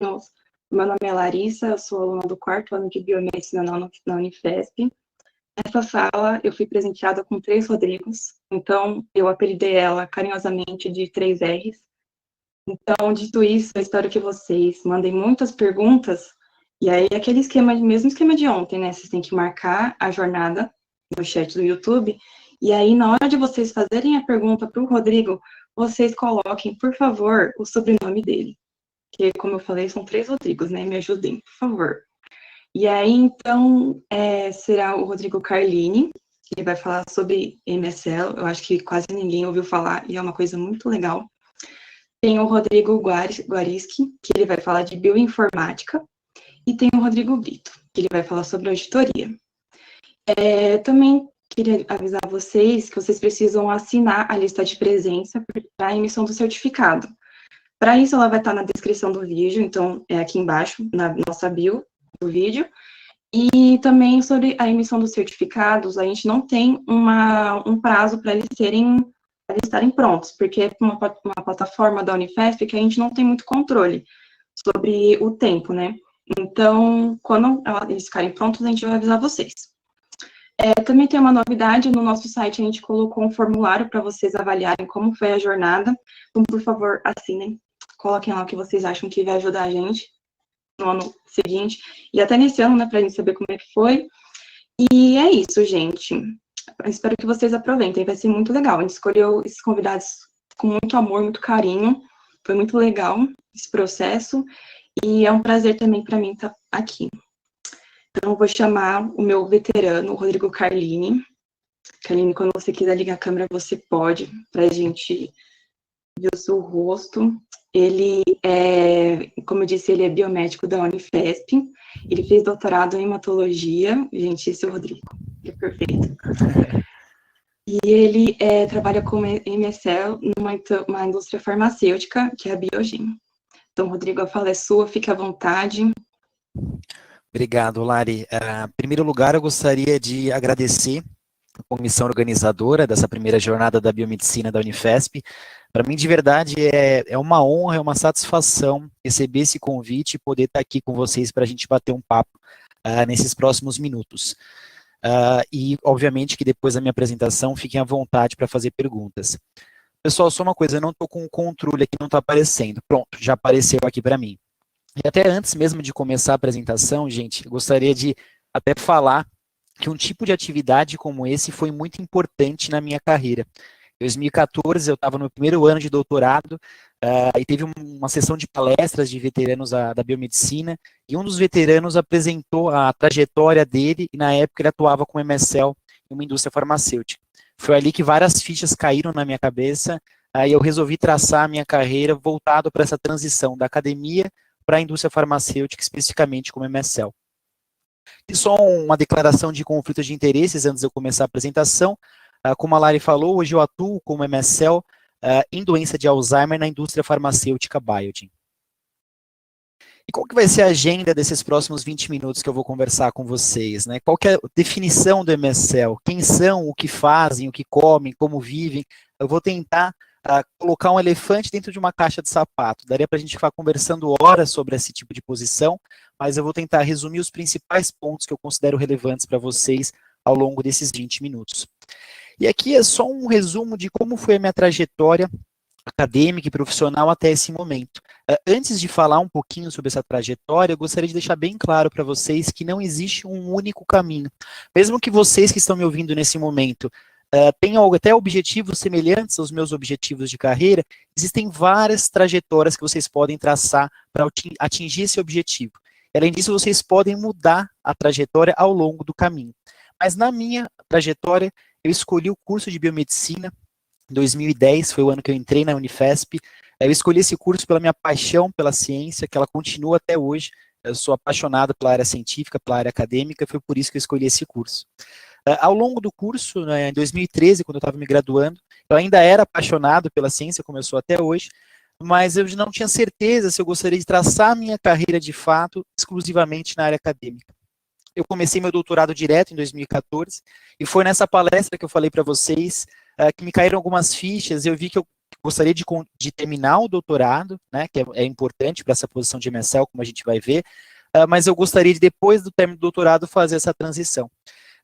Nossa. Meu nome é Larissa, eu sou aluna do 4º ano de Biomedicina na Unifesp. Nessa sala, eu fui presenteada com 3 Rodrigos, então eu apelidei ela carinhosamente de 3 R's. Então, dito isso, eu espero que vocês mandem muitas perguntas, e aí aquele esquema, mesmo esquema de ontem, né? Vocês têm que marcar a jornada no chat do YouTube, e aí na hora de vocês fazerem a pergunta para o Rodrigo, vocês coloquem, por favor, o sobrenome dele. Que, como eu falei, são 3 Rodrigos, né? Me ajudem, por favor. E aí, então, será o Rodrigo Carlini, que ele vai falar sobre MSL. Eu acho que quase ninguém ouviu falar, e é uma coisa muito legal. Tem o Rodrigo Guariski, que ele vai falar de bioinformática. E tem o Rodrigo Brito, que ele vai falar sobre auditoria. Também queria avisar vocês que vocês precisam assinar a lista de presença para a emissão do certificado. Para isso, ela vai estar na descrição do vídeo, então é aqui embaixo, na nossa bio do vídeo. E também sobre a emissão dos certificados, a gente não tem um prazo para eles estarem prontos, porque é uma plataforma da Unifesp que a gente não tem muito controle sobre o tempo, né? Então, quando eles ficarem prontos, a gente vai avisar vocês. Também tem uma novidade, no nosso site a gente colocou um formulário para vocês avaliarem como foi a jornada. Então, por favor, assinem, coloquem lá o que vocês acham que vai ajudar a gente no ano seguinte, e até nesse ano, né, para a gente saber como é que foi. E é isso, gente. Eu espero que vocês aproveitem, vai ser muito legal. A gente escolheu esses convidados com muito amor, muito carinho. Foi muito legal esse processo, e é um prazer também para mim estar aqui. Então, eu vou chamar o meu veterano, o Rodrigo Carlini. Carlini, quando você quiser ligar a câmera, você pode, para a gente ver o seu rosto. Ele como eu disse, ele é biomédico da Unifesp. Ele fez doutorado em hematologia. Gente, esse é o Rodrigo. É perfeito. E ele trabalha como MSL numa indústria farmacêutica, que é a Biogen. Então, Rodrigo, a fala é sua, fique à vontade. Obrigado, Lari. Em primeiro lugar, eu gostaria de agradecer a comissão organizadora dessa primeira jornada da biomedicina da Unifesp. Para mim, de verdade, é uma honra, é uma satisfação receber esse convite e poder estar aqui com vocês para a gente bater um papo nesses próximos minutos. E, obviamente, que depois da minha apresentação, fiquem à vontade para fazer perguntas. Pessoal, só uma coisa, eu não estou com o controle aqui, não está aparecendo. Pronto, já apareceu aqui para mim. E até antes mesmo de começar a apresentação, gente, eu gostaria de até falar que um tipo de atividade como esse foi muito importante na minha carreira. Em 2014, eu estava no primeiro ano de doutorado e teve uma sessão de palestras de veteranos da biomedicina, e um dos veteranos apresentou a trajetória dele, e na época ele atuava com MSL em uma indústria farmacêutica. Foi ali que várias fichas caíram na minha cabeça, e eu resolvi traçar a minha carreira voltado para essa transição da academia para a indústria farmacêutica, especificamente como MSL. E só uma declaração de conflito de interesses antes de eu começar a apresentação. Como a Lari falou, hoje eu atuo como MSL em doença de Alzheimer na indústria farmacêutica Biogen. E qual que vai ser a agenda desses próximos 20 minutos que eu vou conversar com vocês, né? Qual que é a definição do MSL? Quem são, o que fazem, o que comem, como vivem? Eu vou tentar colocar um elefante dentro de uma caixa de sapato. Daria para a gente ficar conversando horas sobre esse tipo de posição, mas eu vou tentar resumir os principais pontos que eu considero relevantes para vocês ao longo desses 20 minutos. E aqui é só um resumo de como foi a minha trajetória acadêmica e profissional até esse momento. Antes de falar um pouquinho sobre essa trajetória, eu gostaria de deixar bem claro para vocês que não existe um único caminho. Mesmo que vocês que estão me ouvindo nesse momento tenham até objetivos semelhantes aos meus objetivos de carreira, existem várias trajetórias que vocês podem traçar para atingir esse objetivo. Além disso, vocês podem mudar a trajetória ao longo do caminho. Mas na minha trajetória, eu escolhi o curso de biomedicina. Em 2010 foi o ano que eu entrei na Unifesp. Eu escolhi esse curso pela minha paixão pela ciência, que ela continua até hoje. Eu sou apaixonado pela área científica, pela área acadêmica, foi por isso que eu escolhi esse curso. Ao longo do curso, né, em 2013, quando eu estava me graduando, eu ainda era apaixonado pela ciência, como eu sou até hoje, mas eu não tinha certeza se eu gostaria de traçar a minha carreira de fato exclusivamente na área acadêmica. Eu comecei meu doutorado direto em 2014, e foi nessa palestra que eu falei para vocês que me caíram algumas fichas, e eu vi que eu gostaria de terminar o doutorado, né, que é importante para essa posição de MSL, como a gente vai ver, mas eu gostaria de, depois do término do doutorado, fazer essa transição.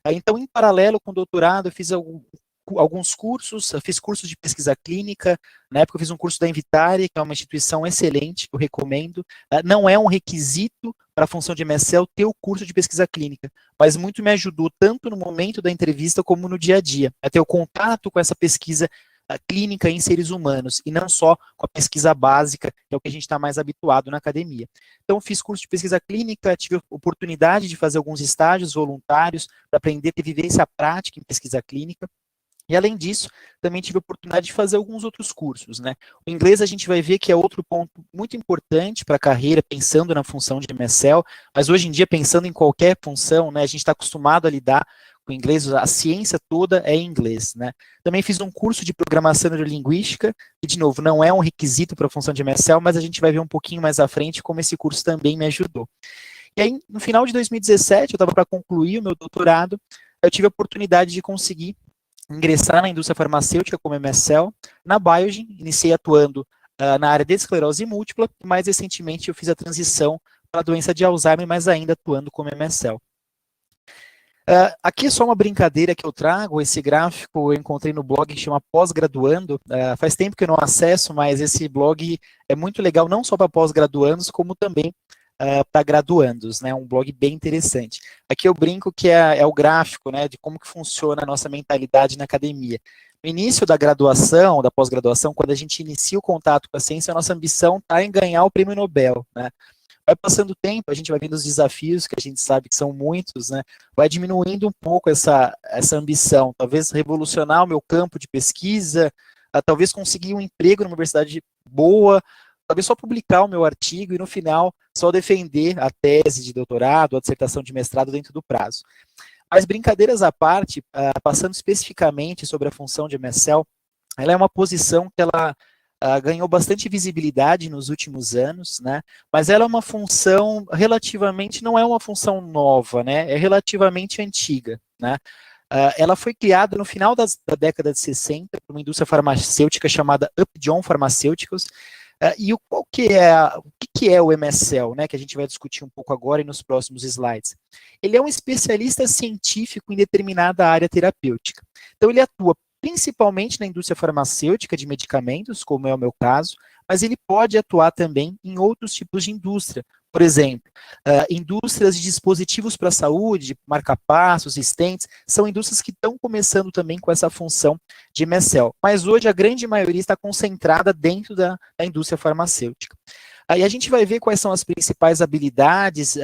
Então, em paralelo com o doutorado, eu fiz alguns cursos, eu fiz cursos de pesquisa clínica, na época eu fiz um curso da Invitare, que é uma instituição excelente, que eu recomendo. Não é um requisito para a função de MSL ter o curso de pesquisa clínica, mas muito me ajudou, tanto no momento da entrevista, como no dia a dia, a ter o contato com essa pesquisa clínica em seres humanos, e não só com a pesquisa básica, que é o que a gente está mais habituado na academia. Então, fiz curso de pesquisa clínica, tive a oportunidade de fazer alguns estágios voluntários, para aprender a ter vivência prática em pesquisa clínica, e além disso, também tive a oportunidade de fazer alguns outros cursos, né? O inglês a gente vai ver que é outro ponto muito importante para a carreira, pensando na função de MSL, mas hoje em dia, pensando em qualquer função, né, a gente está acostumado a lidar com o inglês, a ciência toda é em inglês, né? Também fiz um curso de programação neurolinguística, que, de novo, não é um requisito para a função de MSL, mas a gente vai ver um pouquinho mais à frente como esse curso também me ajudou. E aí, no final de 2017, eu estava para concluir o meu doutorado, eu tive a oportunidade de conseguir ingressar na indústria farmacêutica como MSL. Na Biogen, iniciei atuando na área de esclerose múltipla, e mais recentemente eu fiz a transição para a doença de Alzheimer, mas ainda atuando como MSL. Aqui é só uma brincadeira que eu trago, esse gráfico eu encontrei no blog que chama Pós-Graduando, faz tempo que eu não acesso, mas esse blog é muito legal, não só para pós-graduandos, como também para graduandos, né? Um blog bem interessante. Aqui eu brinco que é o gráfico, né, de como que funciona a nossa mentalidade na academia. No início da graduação, da pós-graduação, quando a gente inicia o contato com a ciência, a nossa ambição está em ganhar o prêmio Nobel, né? Vai passando o tempo, a gente vai vendo os desafios, que a gente sabe que são muitos, né? Vai diminuindo um pouco essa ambição, talvez revolucionar o meu campo de pesquisa, talvez conseguir um emprego numa universidade boa, talvez só publicar o meu artigo e, no final, só defender a tese de doutorado, a dissertação de mestrado dentro do prazo. Mas, brincadeiras à parte, passando especificamente sobre a função de MSL, ela é uma posição que ela ganhou bastante visibilidade nos últimos anos, né? Mas ela é uma função relativamente, não é uma função nova, né? É relativamente antiga, né? Ela foi criada no final da década de 60 por uma indústria farmacêutica chamada Upjohn Pharmaceuticals. E o que é o MSL, né, que a gente vai discutir um pouco agora e nos próximos slides? Ele é um especialista científico em determinada área terapêutica. Então, ele atua principalmente na indústria farmacêutica de medicamentos, como é o meu caso, mas ele pode atuar também em outros tipos de indústria. Por exemplo, indústrias de dispositivos para a saúde, marca-passos, stents, são indústrias que estão começando também com essa função de MSL. Mas hoje a grande maioria está concentrada dentro da indústria farmacêutica. E a gente vai ver quais são as principais habilidades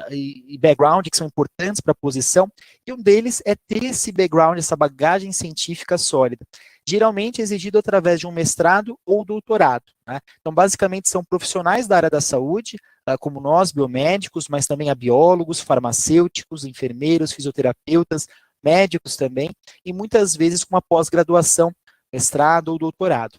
e background que são importantes para a posição, e um deles é ter esse background, essa bagagem científica sólida, geralmente exigido através de um mestrado ou doutorado, né? Então, basicamente, são profissionais da área da saúde, como nós, biomédicos, mas também há biólogos, farmacêuticos, enfermeiros, fisioterapeutas, médicos também, e muitas vezes com uma pós-graduação, mestrado ou doutorado.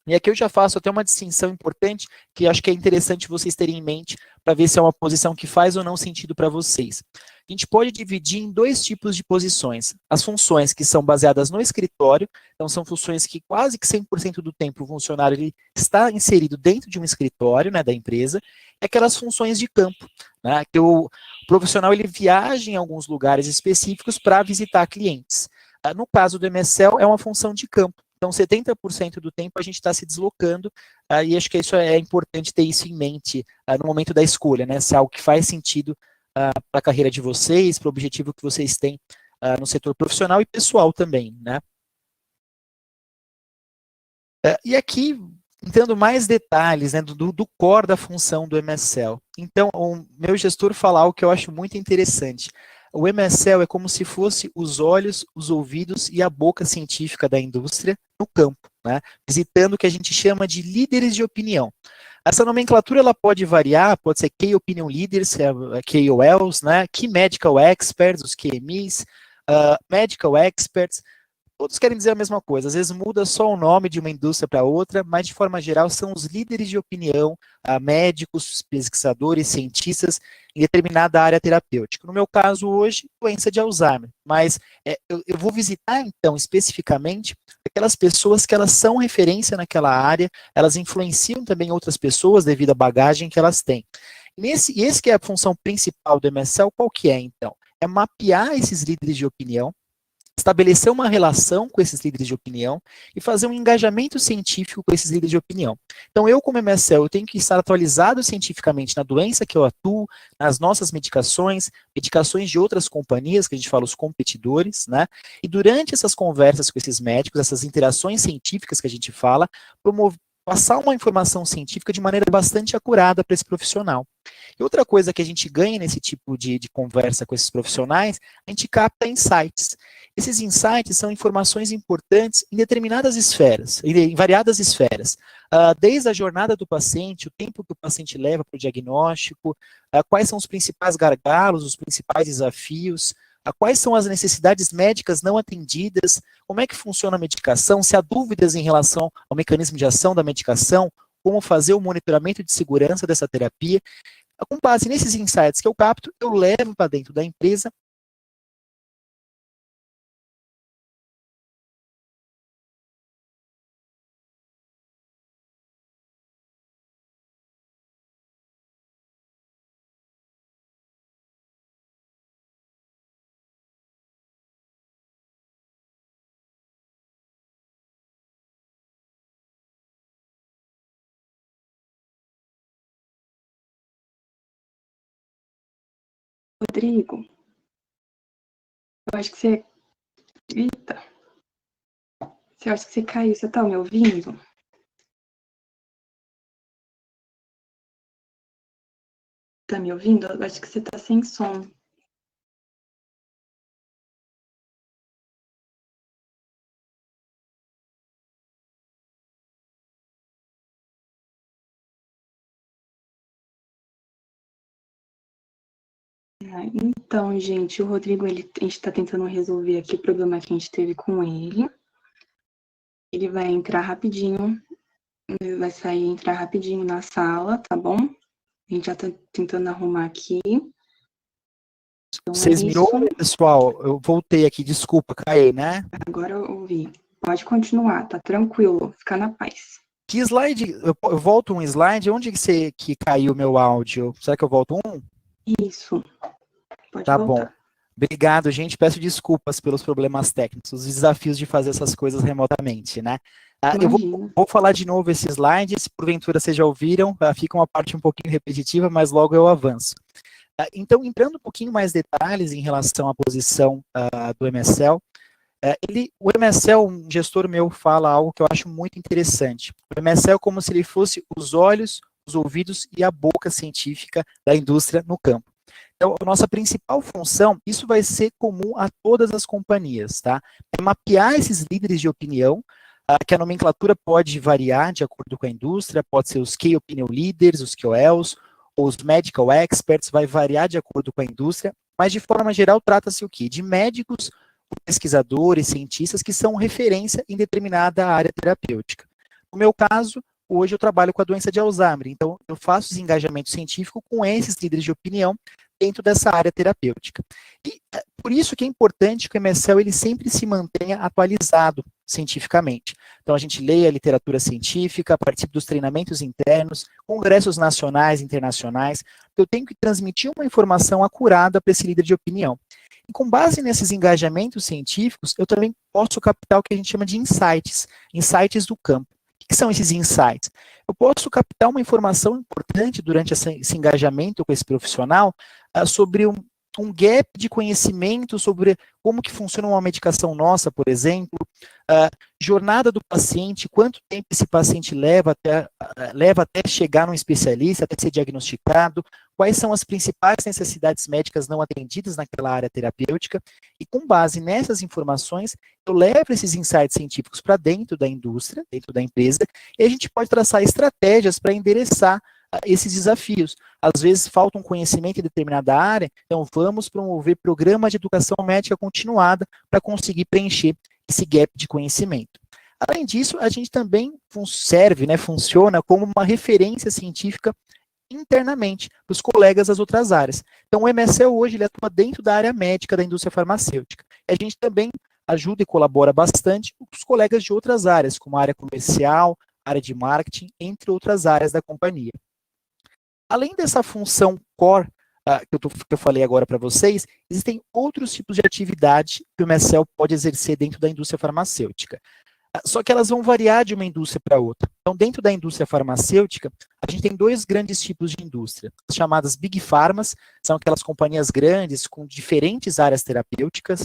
E aqui eu já faço até uma distinção importante, que acho que é interessante vocês terem em mente, para ver se é uma posição que faz ou não sentido para vocês. A gente pode dividir em dois tipos de posições. As funções que são baseadas no escritório, então são funções que quase que 100% do tempo o funcionário ele está inserido dentro de um escritório, né, da empresa, e aquelas funções de campo, né, que o profissional ele viaja em alguns lugares específicos para visitar clientes. No caso do MSL, é uma função de campo. Então, 70% do tempo a gente está se deslocando, e acho que isso é importante ter isso em mente no momento da escolha, né? Se é algo que faz sentido para a carreira de vocês, para o objetivo que vocês têm no setor profissional e pessoal também, né? E aqui, entrando mais detalhes, né, do core da função do MSL. Então, o meu gestor fala algo que eu acho muito interessante. O MSL é como se fosse os olhos, os ouvidos e a boca científica da indústria no campo, né? Visitando o que a gente chama de líderes de opinião. Essa nomenclatura ela pode variar, pode ser Key Opinion Leaders, KOLs, né? Key Medical Experts, os QMIs, Medical Experts, todos querem dizer a mesma coisa, às vezes muda só o nome de uma indústria para outra, mas de forma geral são os líderes de opinião, médicos, pesquisadores, cientistas em determinada área terapêutica. No meu caso hoje, doença de Alzheimer, mas eu vou visitar então especificamente aquelas pessoas que elas são referência naquela área, elas influenciam também outras pessoas devido à bagagem que elas têm. Esse que é a função principal do MSL, qual que é então? É mapear esses líderes de opinião, estabelecer uma relação com esses líderes de opinião e fazer um engajamento científico com esses líderes de opinião. Então, eu como MSL, eu tenho que estar atualizado cientificamente na doença que eu atuo, nas nossas medicações, medicações de outras companhias, que a gente fala os competidores, né? E durante essas conversas com esses médicos, essas interações científicas que a gente fala, passar uma informação científica de maneira bastante acurada para esse profissional. E outra coisa que a gente ganha nesse tipo de conversa com esses profissionais, a gente capta insights. Esses insights são informações importantes em determinadas esferas, em variadas esferas. Desde a jornada do paciente, o tempo que o paciente leva para o diagnóstico, quais são os principais gargalos, os principais desafios, quais são as necessidades médicas não atendidas, como é que funciona a medicação, se há dúvidas em relação ao mecanismo de ação da medicação, como fazer o monitoramento de segurança dessa terapia. Com base nesses insights que eu capto, eu levo para dentro da empresa. Rodrigo, eu acho que você... Eita! Eu acho que você caiu. Você tá me ouvindo? Tá me ouvindo? Eu acho que você tá sem som. Então, gente, o Rodrigo, a gente tá tentando resolver aqui o problema que a gente teve com ele. Ele vai entrar rapidinho, ele vai sair e entrar rapidinho na sala, tá bom? A gente já tá tentando arrumar aqui. Então, Vocês me ouvem, pessoal? Eu voltei aqui, desculpa, caí, né? Agora eu ouvi. Pode continuar, tá tranquilo, fica na paz. Que slide? Eu volto um slide? Onde que caiu o meu áudio? Será que eu volto um? Isso. Pode Tá voltar. bom. Obrigado, gente. Peço desculpas pelos problemas técnicos, os desafios de fazer essas coisas remotamente, né? Eu vou falar de novo esse slide, se porventura vocês já ouviram, fica uma parte um pouquinho repetitiva, mas logo eu avanço. Então, entrando um pouquinho mais detalhes em relação à posição do MSL, o MSL, um gestor meu, fala algo que eu acho muito interessante. O MSL é como se ele fosse os olhos, os ouvidos e a boca científica da indústria no campo. Então, a nossa principal função, isso vai ser comum a todas as companhias, tá? É mapear esses líderes de opinião, que a nomenclatura pode variar de acordo com a indústria, pode ser os Key Opinion Leaders, os KOLs, ou os Medical Experts, vai variar de acordo com a indústria, mas de forma geral trata-se o quê? De médicos, pesquisadores, cientistas que são referência em determinada área terapêutica. No meu caso, hoje eu trabalho com a doença de Alzheimer, então eu faço os engajamentos científicos com esses líderes de opinião dentro dessa área terapêutica. E por isso que é importante que o MSL ele sempre se mantenha atualizado cientificamente. Então a gente lê a literatura científica, participa dos treinamentos internos, congressos nacionais e internacionais, eu tenho que transmitir uma informação acurada para esse líder de opinião. E com base nesses engajamentos científicos, eu também posso captar o que a gente chama de insights, insights do campo. O que são esses insights? Eu posso captar uma informação importante durante esse engajamento com esse profissional sobre um gap de conhecimento sobre como que funciona uma medicação nossa, por exemplo, jornada do paciente, quanto tempo esse paciente leva até chegar num especialista, até ser diagnosticado, quais são as principais necessidades médicas não atendidas naquela área terapêutica, e com base nessas informações, eu levo esses insights científicos para dentro da indústria, dentro da empresa, e a gente pode traçar estratégias para endereçar esses desafios. Às vezes falta um conhecimento em determinada área, então vamos promover programas de educação médica continuada para conseguir preencher esse gap de conhecimento. Além disso, a gente também serve, né, funciona como uma referência científica internamente para os colegas das outras áreas. Então, o MSL hoje ele atua dentro da área médica da indústria farmacêutica. E a gente também ajuda e colabora bastante com os colegas de outras áreas, como a área comercial, área de marketing, entre outras áreas da companhia. Além dessa função core que eu falei agora para vocês, existem outros tipos de atividade que o MSL pode exercer dentro da indústria farmacêutica. Só que elas vão variar de uma indústria para outra. Então, dentro da indústria farmacêutica, a gente tem dois grandes tipos de indústria, as chamadas Big Pharmas, são aquelas companhias grandes com diferentes áreas terapêuticas,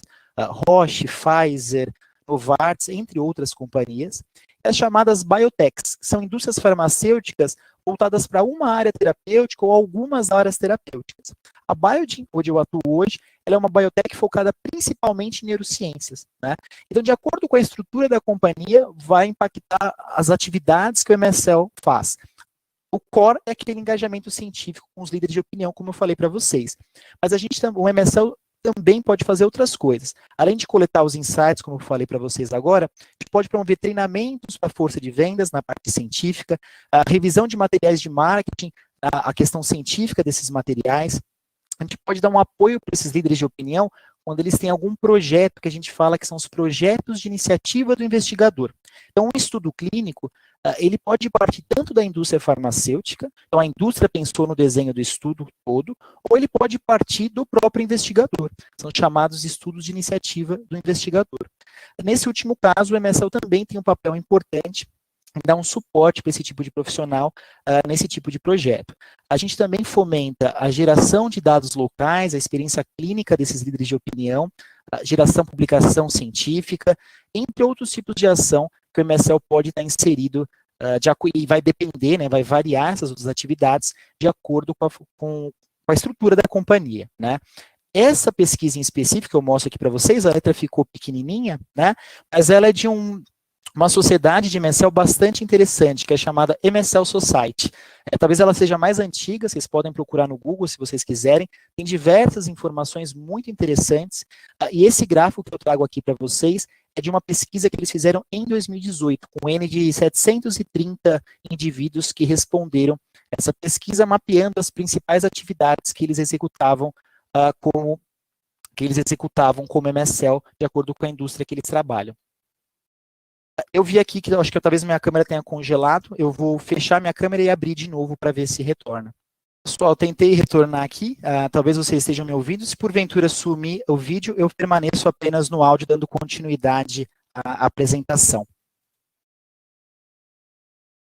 Roche, Pfizer, Novartis, entre outras companhias, e as chamadas Biotechs, que são indústrias farmacêuticas voltadas para uma área terapêutica ou algumas áreas terapêuticas. A Biogen, onde eu atuo hoje, ela é uma biotech focada principalmente em neurociências, né? Então, de acordo com a estrutura da companhia, vai impactar as atividades que o MSL faz. O core é aquele engajamento científico com os líderes de opinião, como eu falei para vocês. Mas o MSL também pode fazer outras coisas. Além de coletar os insights, como eu falei para vocês agora, a gente pode promover treinamentos para a força de vendas na parte científica, a revisão de materiais de marketing, a questão científica desses materiais. A gente pode dar um apoio para esses líderes de opinião quando eles têm algum projeto que a gente fala que são os projetos de iniciativa do investigador. Então, um estudo clínico, ele pode partir tanto da indústria farmacêutica, então a indústria pensou no desenho do estudo todo, ou ele pode partir do próprio investigador. São chamados estudos de iniciativa do investigador. Nesse último caso, o MSL também tem um papel importante em dar um suporte para esse tipo de profissional nesse tipo de projeto. A gente também fomenta a geração de dados locais, a experiência clínica desses líderes de opinião, a geração, publicação científica, entre outros tipos de ação que o MSL pode estar inserido e vai depender, né, vai variar essas outras atividades de acordo com a estrutura da companhia, né? Essa pesquisa em específico, eu mostro aqui para vocês, a letra ficou pequenininha, né? Mas ela é de uma sociedade de MSL bastante interessante, que é chamada MSL Society. Talvez ela seja mais antiga, vocês podem procurar no Google se vocês quiserem, tem diversas informações muito interessantes, e esse gráfico que eu trago aqui para vocês é de uma pesquisa que eles fizeram em 2018, com N de 730 indivíduos que responderam essa pesquisa, mapeando as principais atividades que eles executavam como MSL, de acordo com a indústria que eles trabalham. Eu vi aqui que eu acho que talvez minha câmera tenha congelado, eu vou fechar minha câmera e abrir de novo para ver se retorna. Pessoal, tentei retornar aqui, talvez vocês estejam me ouvindo, se porventura sumir o vídeo, eu permaneço apenas no áudio, dando continuidade à apresentação.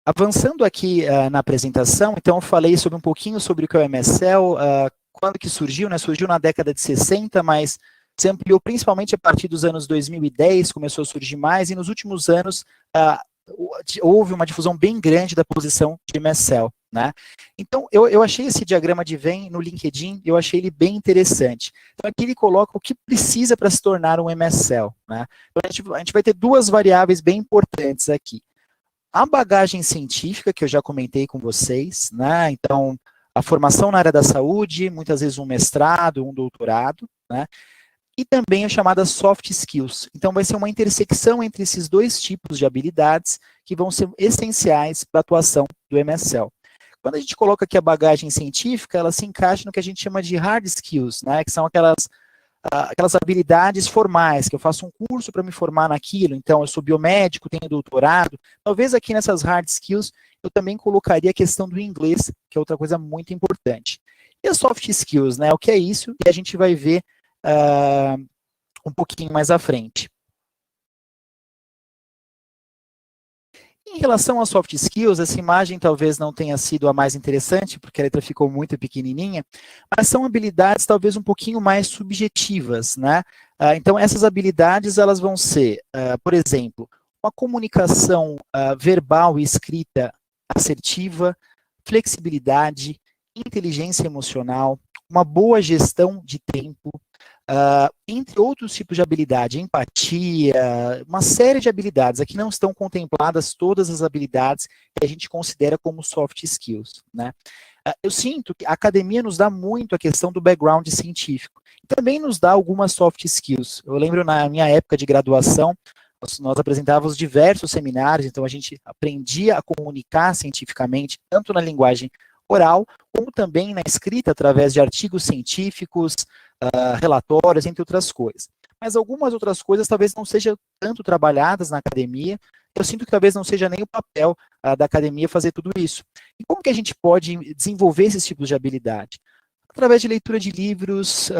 Avançando aqui na apresentação, então eu falei um pouquinho sobre o que é o MSL, quando que surgiu, né? Surgiu na década de 60, mas se ampliou principalmente a partir dos anos 2010, começou a surgir mais, e nos últimos anos houve uma difusão bem grande da posição de MSL, né? Então, eu achei esse diagrama de Venn no LinkedIn, eu achei ele bem interessante. Então, aqui ele coloca o que precisa para se tornar um MSL, né? Então, a gente vai ter duas variáveis bem importantes aqui. A bagagem científica, que eu já comentei com vocês, né? Então, a formação na área da saúde, muitas vezes um mestrado, um doutorado, né? E também a chamada soft skills. Então, vai ser uma intersecção entre esses dois tipos de habilidades que vão ser essenciais para a atuação do MSL. Quando a gente coloca aqui a bagagem científica, ela se encaixa no que a gente chama de hard skills, né? Que são aquelas habilidades formais, que eu faço um curso para me formar naquilo, então eu sou biomédico, tenho doutorado. Talvez aqui nessas hard skills eu também colocaria a questão do inglês, que é outra coisa muito importante. E as soft skills, né? O que é isso? E a gente vai ver um pouquinho mais à frente. Em relação às soft skills, essa imagem talvez não tenha sido a mais interessante, porque a letra ficou muito pequenininha, mas são habilidades talvez um pouquinho mais subjetivas, né? Então, essas habilidades, elas vão ser, por exemplo, uma comunicação verbal e escrita assertiva, flexibilidade, inteligência emocional, uma boa gestão de tempo, entre outros tipos de habilidade, empatia, uma série de habilidades. Aqui não estão contempladas todas as habilidades que a gente considera como soft skills, né? Eu sinto que a academia nos dá muito a questão do background científico. Também nos dá algumas soft skills. Eu lembro na minha época de graduação, nós apresentávamos diversos seminários, então a gente aprendia a comunicar cientificamente, tanto na linguagem oral, como também na escrita, através de artigos científicos, relatórios, entre outras coisas. Mas algumas outras coisas talvez não sejam tanto trabalhadas na academia, eu sinto que talvez não seja nem o papel da academia fazer tudo isso. E como que a gente pode desenvolver esses tipos de habilidade? Através de leitura de livros,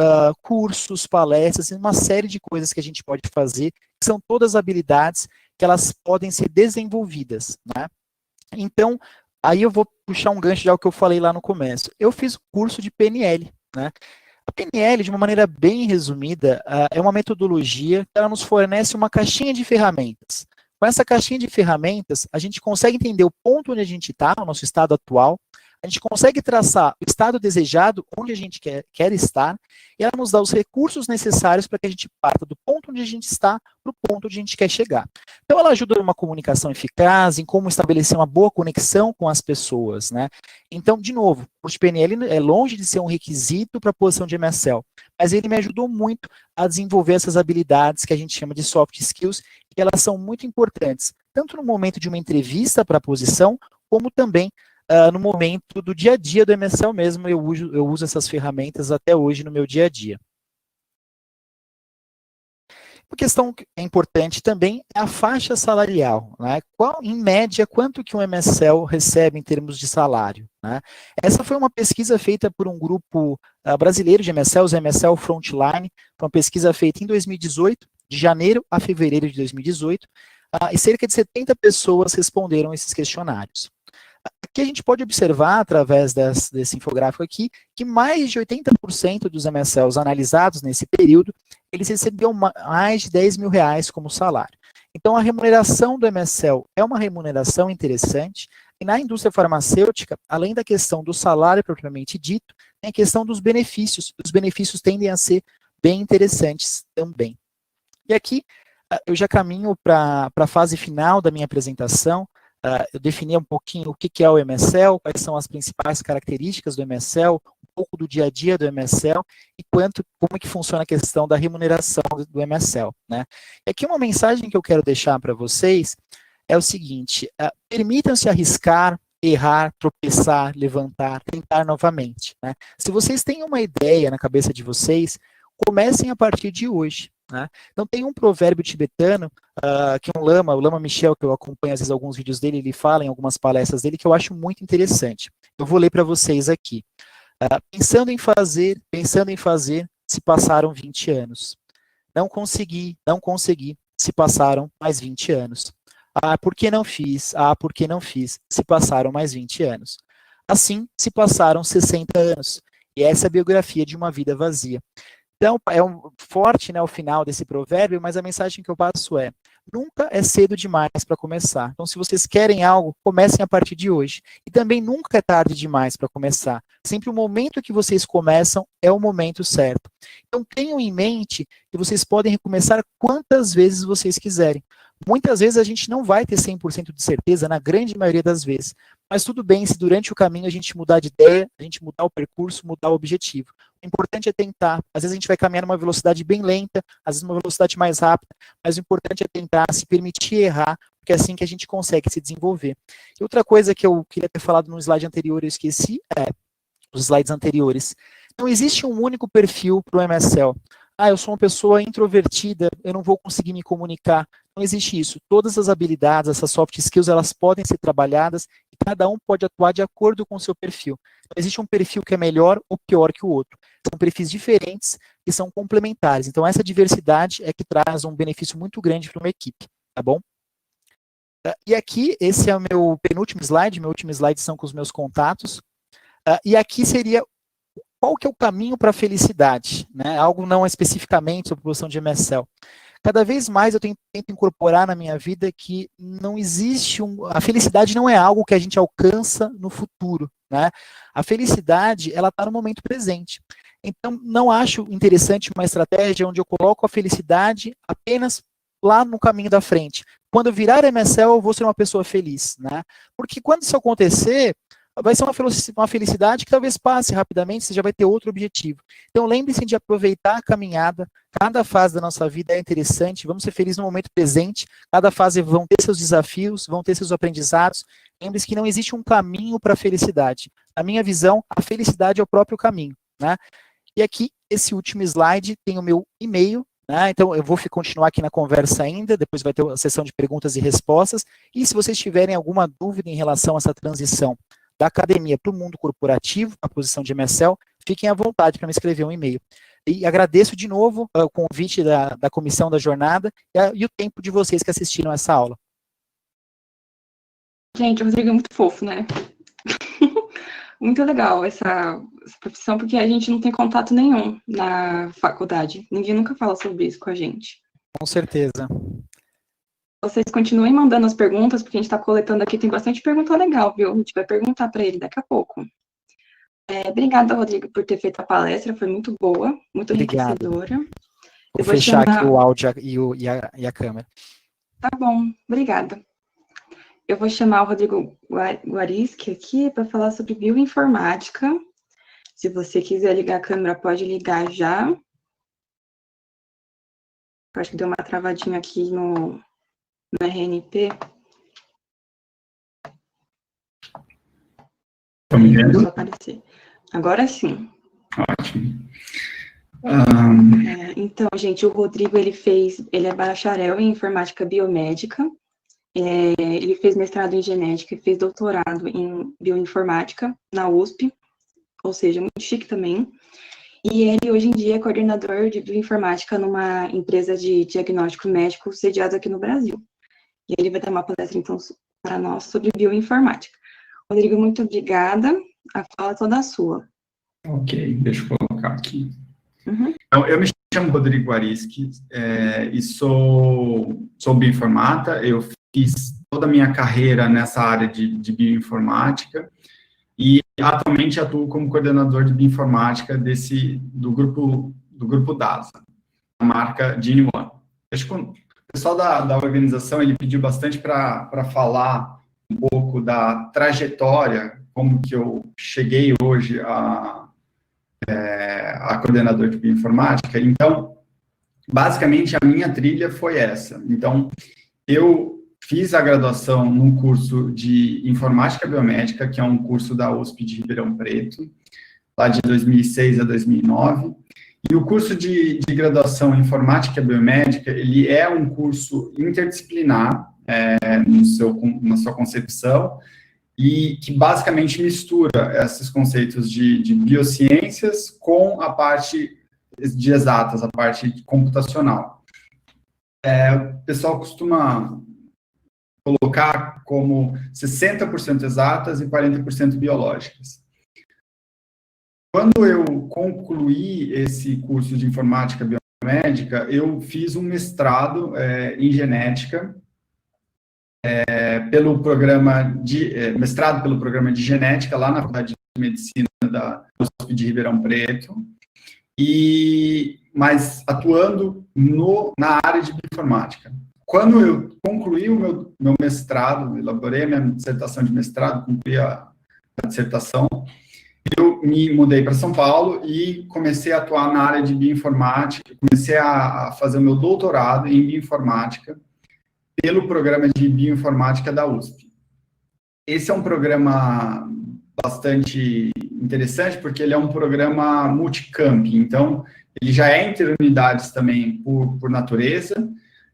cursos, palestras, uma série de coisas que a gente pode fazer, que são todas habilidades que elas podem ser desenvolvidas, né? Então, aí eu vou puxar um gancho já ao que eu falei lá no começo. Eu fiz o curso de PNL, né? A PNL, de uma maneira bem resumida, é uma metodologia que ela nos fornece uma caixinha de ferramentas. Com essa caixinha de ferramentas, a gente consegue entender o ponto onde a gente está, o nosso estado atual, a gente consegue traçar o estado desejado, onde a gente quer estar, e ela nos dá os recursos necessários para que a gente parta do ponto onde a gente está para o ponto onde a gente quer chegar. Então, ela ajuda em uma comunicação eficaz, em como estabelecer uma boa conexão com as pessoas, né? Então, de novo, o curso de PNL é longe de ser um requisito para a posição de MSL, mas ele me ajudou muito a desenvolver essas habilidades que a gente chama de soft skills, e elas são muito importantes, tanto no momento de uma entrevista para a posição, como também no momento do dia a dia do MSL mesmo. Eu uso essas ferramentas até hoje no meu dia a dia. Uma questão que é importante também é a faixa salarial, né? Em média, quanto que um MSL recebe em termos de salário, né? Essa foi uma pesquisa feita por um grupo brasileiro de MSL, os MSL Frontline, uma pesquisa feita em 2018, de janeiro a fevereiro de 2018, e cerca de 70 pessoas responderam esses questionários. Aqui a gente pode observar, através desse infográfico aqui, que mais de 80% dos MSLs analisados nesse período, eles recebiam mais de 10 mil reais como salário. Então, a remuneração do MSL é uma remuneração interessante, e na indústria farmacêutica, além da questão do salário propriamente dito, tem a questão dos benefícios. Os benefícios tendem a ser bem interessantes também. E aqui, eu já caminho para a fase final da minha apresentação. Eu defini um pouquinho o que é o MSL, quais são as principais características do MSL, um pouco do dia a dia do MSL e como é que funciona a questão da remuneração do MSL, né? E aqui uma mensagem que eu quero deixar para vocês é o seguinte: permitam-se arriscar, errar, tropeçar, levantar, tentar novamente, né? Se vocês têm uma ideia na cabeça de vocês, comecem a partir de hoje, né? Então tem um provérbio tibetano que o Lama Michel, que eu acompanho às vezes alguns vídeos dele, ele fala em algumas palestras dele, que eu acho muito interessante. Eu vou ler para vocês aqui. Pensando em fazer, se passaram 20 anos. Não consegui, se passaram mais 20 anos. Por que não fiz? Por que não fiz? Se passaram mais 20 anos. Assim, se passaram 60 anos. E essa é a biografia de uma vida vazia. Então, é forte, né, o final desse provérbio, mas a mensagem que eu passo é: nunca é cedo demais para começar. Então, se vocês querem algo, comecem a partir de hoje. E também nunca é tarde demais para começar. Sempre o momento que vocês começam é o momento certo. Então, tenham em mente que vocês podem recomeçar quantas vezes vocês quiserem. Muitas vezes a gente não vai ter 100% de certeza, na grande maioria das vezes. Mas tudo bem se durante o caminho a gente mudar de ideia, a gente mudar o percurso, mudar o objetivo. O importante é tentar. Às vezes a gente vai caminhar numa velocidade bem lenta, às vezes numa velocidade mais rápida, mas o importante é tentar, se permitir errar, porque é assim que a gente consegue se desenvolver. E outra coisa que eu queria ter falado no slide anterior, eu esqueci, os slides anteriores. Não existe um único perfil para o MSL. Eu sou uma pessoa introvertida, eu não vou conseguir me comunicar. Não existe isso. Todas as habilidades, essas soft skills, elas podem ser trabalhadas e cada um pode atuar de acordo com o seu perfil. Não existe um perfil que é melhor ou pior que o outro. São perfis diferentes e são complementares. Então, essa diversidade é que traz um benefício muito grande para uma equipe, tá bom? E aqui, esse é o meu penúltimo slide. Meu último slide são com os meus contatos. E aqui seria qual que é o caminho para a felicidade, né? Algo não especificamente sobre a posição de MSL. Cada vez mais eu tento incorporar na minha vida que não existe a felicidade não é algo que a gente alcança no futuro, né? A felicidade, ela está no momento presente. Então, não acho interessante uma estratégia onde eu coloco a felicidade apenas lá no caminho da frente. Quando eu virar MSL, eu vou ser uma pessoa feliz, né? Porque quando isso acontecer, vai ser uma felicidade que talvez passe rapidamente, você já vai ter outro objetivo. Então lembre-se de aproveitar a caminhada, cada fase da nossa vida é interessante, vamos ser felizes no momento presente, cada fase vão ter seus desafios, vão ter seus aprendizados, lembre-se que não existe um caminho para a felicidade. Na minha visão, a felicidade é o próprio caminho, né? E aqui, esse último slide tem o meu e-mail, né? Então eu vou continuar aqui na conversa ainda, depois vai ter a sessão de perguntas e respostas, e se vocês tiverem alguma dúvida em relação a essa transição da academia para o mundo corporativo, a posição de MSL, fiquem à vontade para me escrever um e-mail. E agradeço de novo o convite da comissão da jornada e o tempo de vocês que assistiram essa aula. Gente, o Rodrigo é muito fofo, né? Muito legal essa profissão, porque a gente não tem contato nenhum na faculdade. Ninguém nunca fala sobre isso com a gente. Com certeza. Vocês continuem mandando as perguntas, porque a gente está coletando aqui, tem bastante pergunta legal, viu? A gente vai perguntar para ele daqui a pouco. Obrigada, Rodrigo, por ter feito a palestra, foi muito boa, muito enriquecedora. Vou fechar aqui o áudio e a câmera. Tá bom, obrigada. Eu vou chamar o Rodrigo Guariski aqui para falar sobre bioinformática. Se você quiser ligar a câmera, pode ligar já. Acho que deu uma travadinha aqui no RNP. Tá me vendo? Aparecer. Agora sim. Ótimo. Então, gente, o Rodrigo, ele é bacharel em informática biomédica. Ele fez mestrado em genética e fez doutorado em bioinformática na USP, ou seja, muito chique também. E ele, hoje em dia, é coordenador de bioinformática numa empresa de diagnóstico médico sediada aqui no Brasil. E ele vai dar uma palestra, então, para nós sobre bioinformática. Rodrigo, muito obrigada. A fala é toda sua. Ok, deixa eu colocar aqui. Uhum. Então, eu me chamo Rodrigo Guariski e sou bioinformata. Eu fiz toda a minha carreira nessa área de bioinformática e atualmente atuo como coordenador de bioinformática do grupo DASA, a marca GeneOne. Acho que o pessoal da organização ele pediu bastante para falar um pouco da trajetória, como que eu cheguei hoje a coordenador de bioinformática. Então, basicamente, a minha trilha foi essa. Então, eu fiz a graduação num curso de Informática Biomédica, que é um curso da USP de Ribeirão Preto, lá de 2006 a 2009. E o curso de graduação em Informática Biomédica, ele é um curso interdisciplinar, na sua concepção, e que basicamente mistura esses conceitos de biociências com a parte de exatas, a parte computacional. O pessoal costuma colocar como 60% exatas e 40% biológicas. Quando eu concluí esse curso de informática biomédica, eu fiz um mestrado em genética, mestrado pelo programa de genética lá na Faculdade de Medicina da USP de Ribeirão Preto, mas atuando na área de bioinformática. Quando eu concluí o meu mestrado, elaborei a minha dissertação de mestrado, concluí a dissertação, eu me mudei para São Paulo e comecei a atuar na área de bioinformática, comecei a fazer o meu doutorado em bioinformática pelo programa de bioinformática da USP. Esse é um programa bastante interessante, porque ele é um programa multicamp, então ele já é interunidades também por natureza,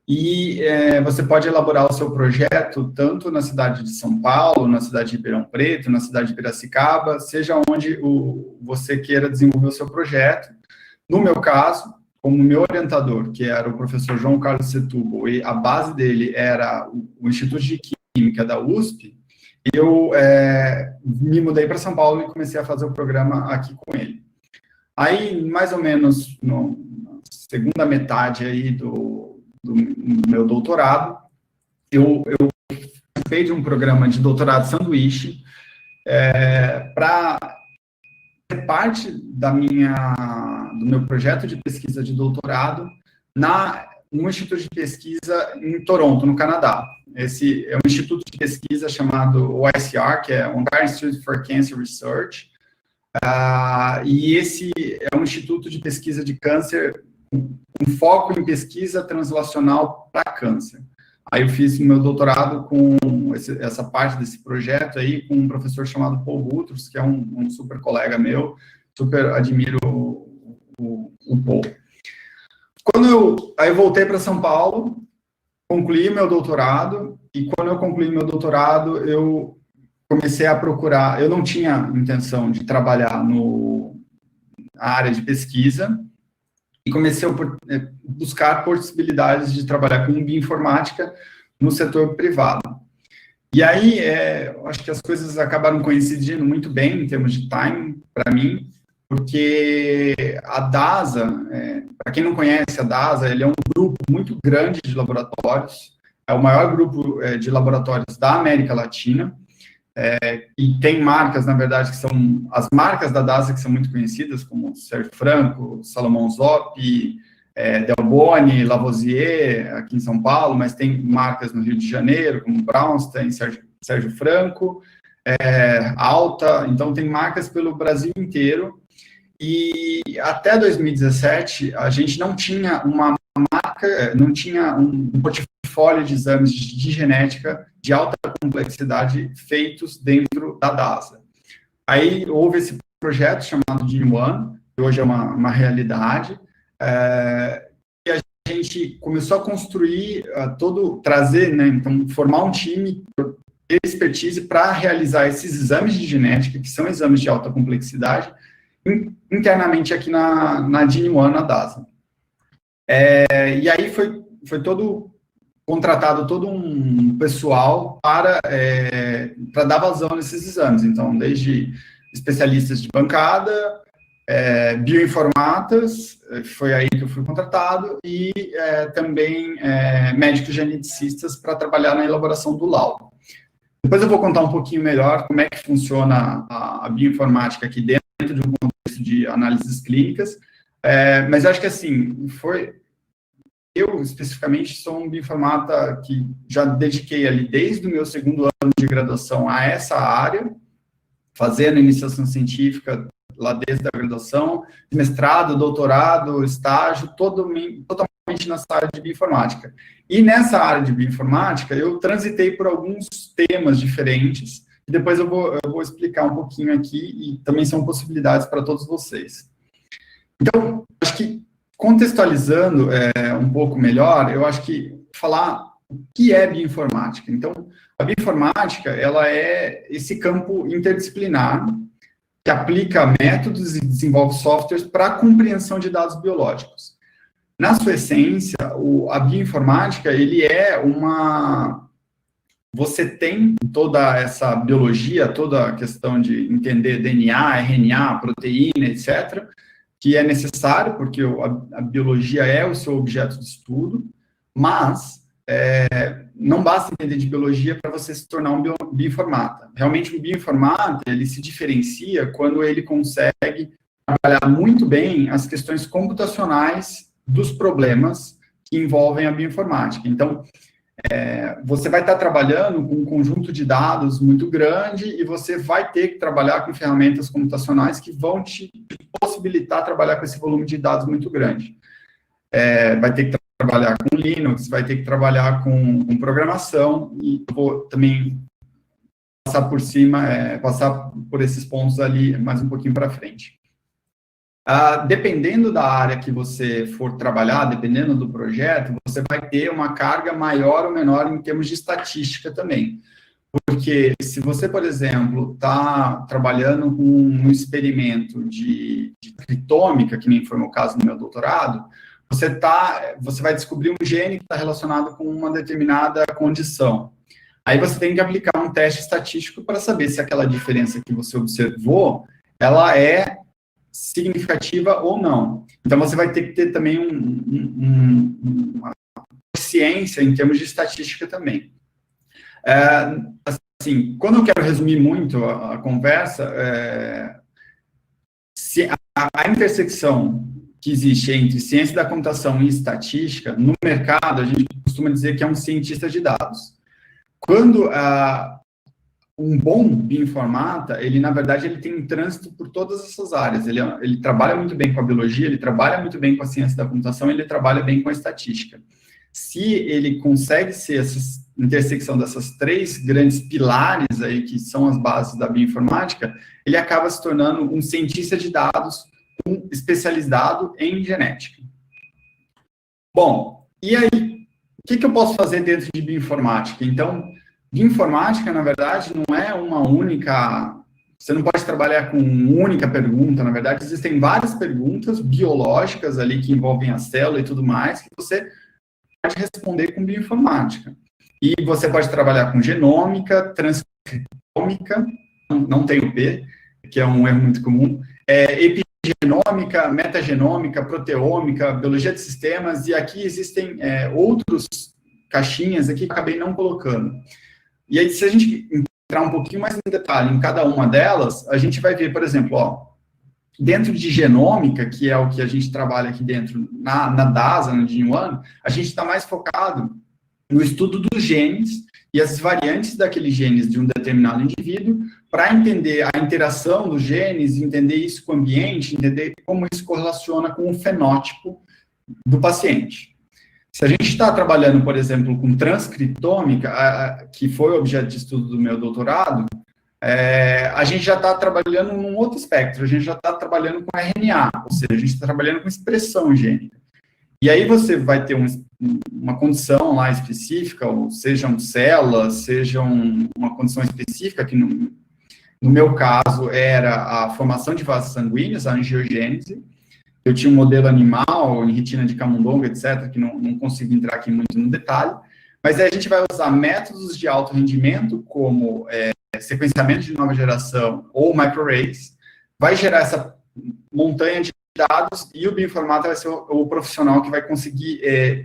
e você pode elaborar o seu projeto tanto na cidade de São Paulo, na cidade de Ribeirão Preto, na cidade de Piracicaba, seja onde você queira desenvolver o seu projeto. No meu caso, como meu orientador, que era o professor João Carlos Setúbal, e a base dele era o Instituto de Química da USP, eu me mudei para São Paulo e comecei a fazer o programa aqui com ele. Aí, mais ou menos, na segunda metade aí do meu doutorado, eu participei de um programa de doutorado sanduíche para ser parte do meu projeto de pesquisa de doutorado no Instituto de Pesquisa em Toronto, no Canadá. Esse é um instituto de pesquisa chamado OSR, que é Ontario Institute for Cancer Research, e esse é um instituto de pesquisa de câncer com foco em pesquisa translacional para câncer. Aí eu fiz meu doutorado com essa parte desse projeto aí com um professor chamado Paul Butros, que é um super colega meu, super admiro o Paul. Aí eu voltei para São Paulo, concluí meu doutorado, e quando eu concluí meu doutorado, eu comecei a procurar, eu não tinha intenção de trabalhar na área de pesquisa, e comecei a buscar possibilidades de trabalhar com bioinformática no setor privado. E aí, acho que as coisas acabaram coincidindo muito bem em termos de time para mim, porque a DASA, para quem não conhece a DASA, ele é um grupo muito grande de laboratórios, é o maior grupo de laboratórios da América Latina, e tem marcas, na verdade, que são as marcas da DASA que são muito conhecidas, como Sérgio Franco, Salomão Zoppi, Delboni, Lavoisier, aqui em São Paulo, mas tem marcas no Rio de Janeiro, como Brownstein, Sérgio Franco, Alta, então tem marcas pelo Brasil inteiro, e até 2017 a gente não tinha uma marca, não tinha um portfólio de exames de genética de alta complexidade feitos dentro da DASA. Aí houve esse projeto chamado GeneOne, que hoje é uma realidade, e a gente começou a construir trazer, né, então formar um time de expertise para realizar esses exames de genética, que são exames de alta complexidade, internamente aqui na GeneOne, na DASA. E aí foi contratado todo um pessoal para dar vazão nesses exames. Então, desde especialistas de bancada, bioinformatas, foi aí que eu fui contratado, e também médicos geneticistas para trabalhar na elaboração do laudo. Depois eu vou contar um pouquinho melhor como é que funciona a bioinformática aqui dentro de um contexto de análises clínicas, mas eu acho que assim, eu, especificamente, sou um bioinformata que já dediquei ali desde o meu segundo ano de graduação a essa área, fazendo iniciação científica lá desde a graduação, mestrado, doutorado, estágio, totalmente nessa área de bioinformática. E nessa área de bioinformática, eu transitei por alguns temas diferentes, e depois eu vou explicar um pouquinho aqui, e também são possibilidades para todos vocês. Então, acho que contextualizando um pouco melhor, eu acho que falar o que é bioinformática. Então, a bioinformática, ela é esse campo interdisciplinar que aplica métodos e desenvolve softwares para a compreensão de dados biológicos. Na sua essência, a bioinformática, ele é você tem toda essa biologia, toda a questão de entender DNA, RNA, proteína, etc., que é necessário, porque a biologia é o seu objeto de estudo, mas não basta entender de biologia para você se tornar um bioinformata. Realmente, um bioinformata, ele se diferencia quando ele consegue trabalhar muito bem as questões computacionais dos problemas que envolvem a bioinformática. Então, você vai estar trabalhando com um conjunto de dados muito grande e você vai ter que trabalhar com ferramentas computacionais que vão te possibilitar trabalhar com esse volume de dados muito grande. Vai ter que trabalhar com Linux, vai ter que trabalhar com programação, e eu vou também passar por cima, passar por esses pontos ali mais um pouquinho para frente. Dependendo da área que você for trabalhar, dependendo do projeto, você vai ter uma carga maior ou menor em termos de estatística também. Porque se você, por exemplo, está trabalhando com um experimento de tritômica, que nem foi o meu caso no meu doutorado, você vai descobrir um gene que está relacionado com uma determinada condição. Aí você tem que aplicar um teste estatístico para saber se aquela diferença que você observou, ela é significativa ou não. Então, você vai ter que ter também uma ciência em termos de estatística também. Assim, quando eu quero resumir muito a conversa, se a intersecção que existe entre ciência da computação e estatística, no mercado, a gente costuma dizer que é um cientista de dados. Quando um bom bioinformata, ele, na verdade, ele tem um trânsito por todas essas áreas. Ele trabalha muito bem com a biologia, ele trabalha muito bem com a ciência da computação, ele trabalha bem com a estatística. Se ele consegue ser essa intersecção dessas três grandes pilares aí, que são as bases da bioinformática, ele acaba se tornando um cientista de dados especializado em genética. Bom, e aí, o que eu posso fazer dentro de bioinformática? Então, bioinformática, na verdade, não é uma única... Você não pode trabalhar com uma única pergunta, na verdade, existem várias perguntas biológicas ali que envolvem a célula e tudo mais, que você pode responder com bioinformática. E você pode trabalhar com genômica, transcriptômica, não tem o P, que é um erro muito comum, epigenômica, metagenômica, proteômica, biologia de sistemas, e aqui existem outros caixinhas aqui que eu acabei não colocando. E aí, se a gente entrar um pouquinho mais em detalhe em cada uma delas, a gente vai ver, por exemplo, ó, dentro de genômica, que é o que a gente trabalha aqui dentro, na DASA, no GENE-1, a gente está mais focado no estudo dos genes e as variantes daqueles genes de um determinado indivíduo, para entender a interação dos genes, entender isso com o ambiente, entender como isso correlaciona com o fenótipo do paciente. Se a gente está trabalhando, por exemplo, com transcriptômica, que foi objeto de estudo do meu doutorado, a gente já está trabalhando num outro espectro, a gente já está trabalhando com RNA, ou seja, a gente está trabalhando com expressão gênica. E aí você vai ter uma condição lá específica, ou sejam células, sejam uma condição específica, que no meu caso era a formação de vasos sanguíneos, a angiogênese. Eu tinha um modelo animal, em retina de camundongo, etc., que não consigo entrar aqui muito no detalhe, mas aí a gente vai usar métodos de alto rendimento, como sequenciamento de nova geração ou microarrays, vai gerar essa montanha de dados e o bioinformata vai ser o profissional que vai conseguir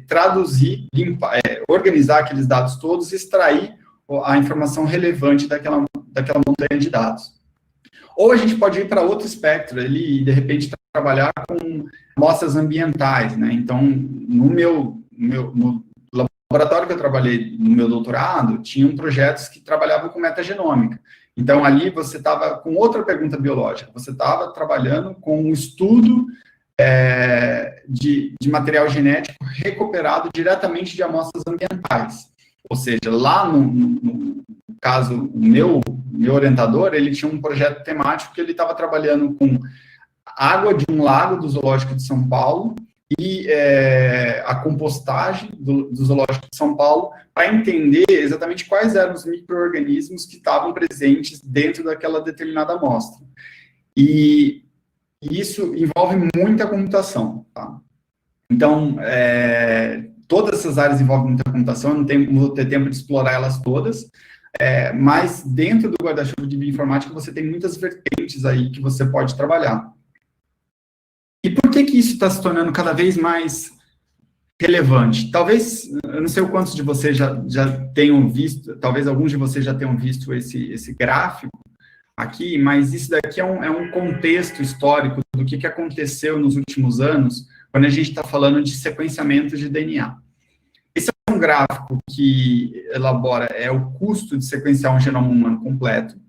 traduzir, limpar, organizar aqueles dados todos e extrair a informação relevante daquela montanha de dados. Ou a gente pode ir para outro espectro ali e, de repente, trabalhar com amostras ambientais, né? Então, no laboratório que eu trabalhei no meu doutorado, tinham projetos que trabalhavam com metagenômica. Então, ali você estava com outra pergunta biológica, você estava trabalhando com um estudo de material genético recuperado diretamente de amostras ambientais. Ou seja, lá no caso, o meu orientador, ele tinha um projeto temático que ele estava trabalhando com água de um lago do Zoológico de São Paulo e a compostagem do Zoológico de São Paulo para entender exatamente quais eram os micro-organismos que estavam presentes dentro daquela determinada amostra. E isso envolve muita computação, tá? Então, todas essas áreas envolvem muita computação, eu não vou ter tempo de explorar elas todas, mas dentro do guarda-chuva de bioinformática você tem muitas vertentes aí que você pode trabalhar. E por que isso está se tornando cada vez mais relevante? Talvez, eu não sei o quantos de vocês já tenham visto, talvez alguns de vocês já tenham visto esse gráfico aqui, mas isso daqui é um contexto histórico do que aconteceu nos últimos anos, quando a gente está falando de sequenciamento de DNA. Esse é um gráfico que elabora o custo de sequenciar um genoma humano completo,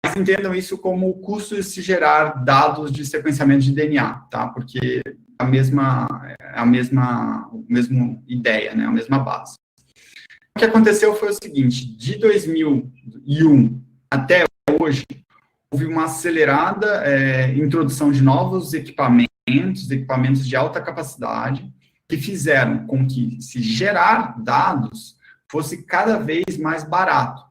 mas entendam isso como o custo de se gerar dados de sequenciamento de DNA, tá? Porque a mesma ideia, né? A mesma base. O que aconteceu foi o seguinte: de 2001 até hoje, houve uma acelerada introdução de novos equipamentos de alta capacidade, que fizeram com que se gerar dados fosse cada vez mais barato.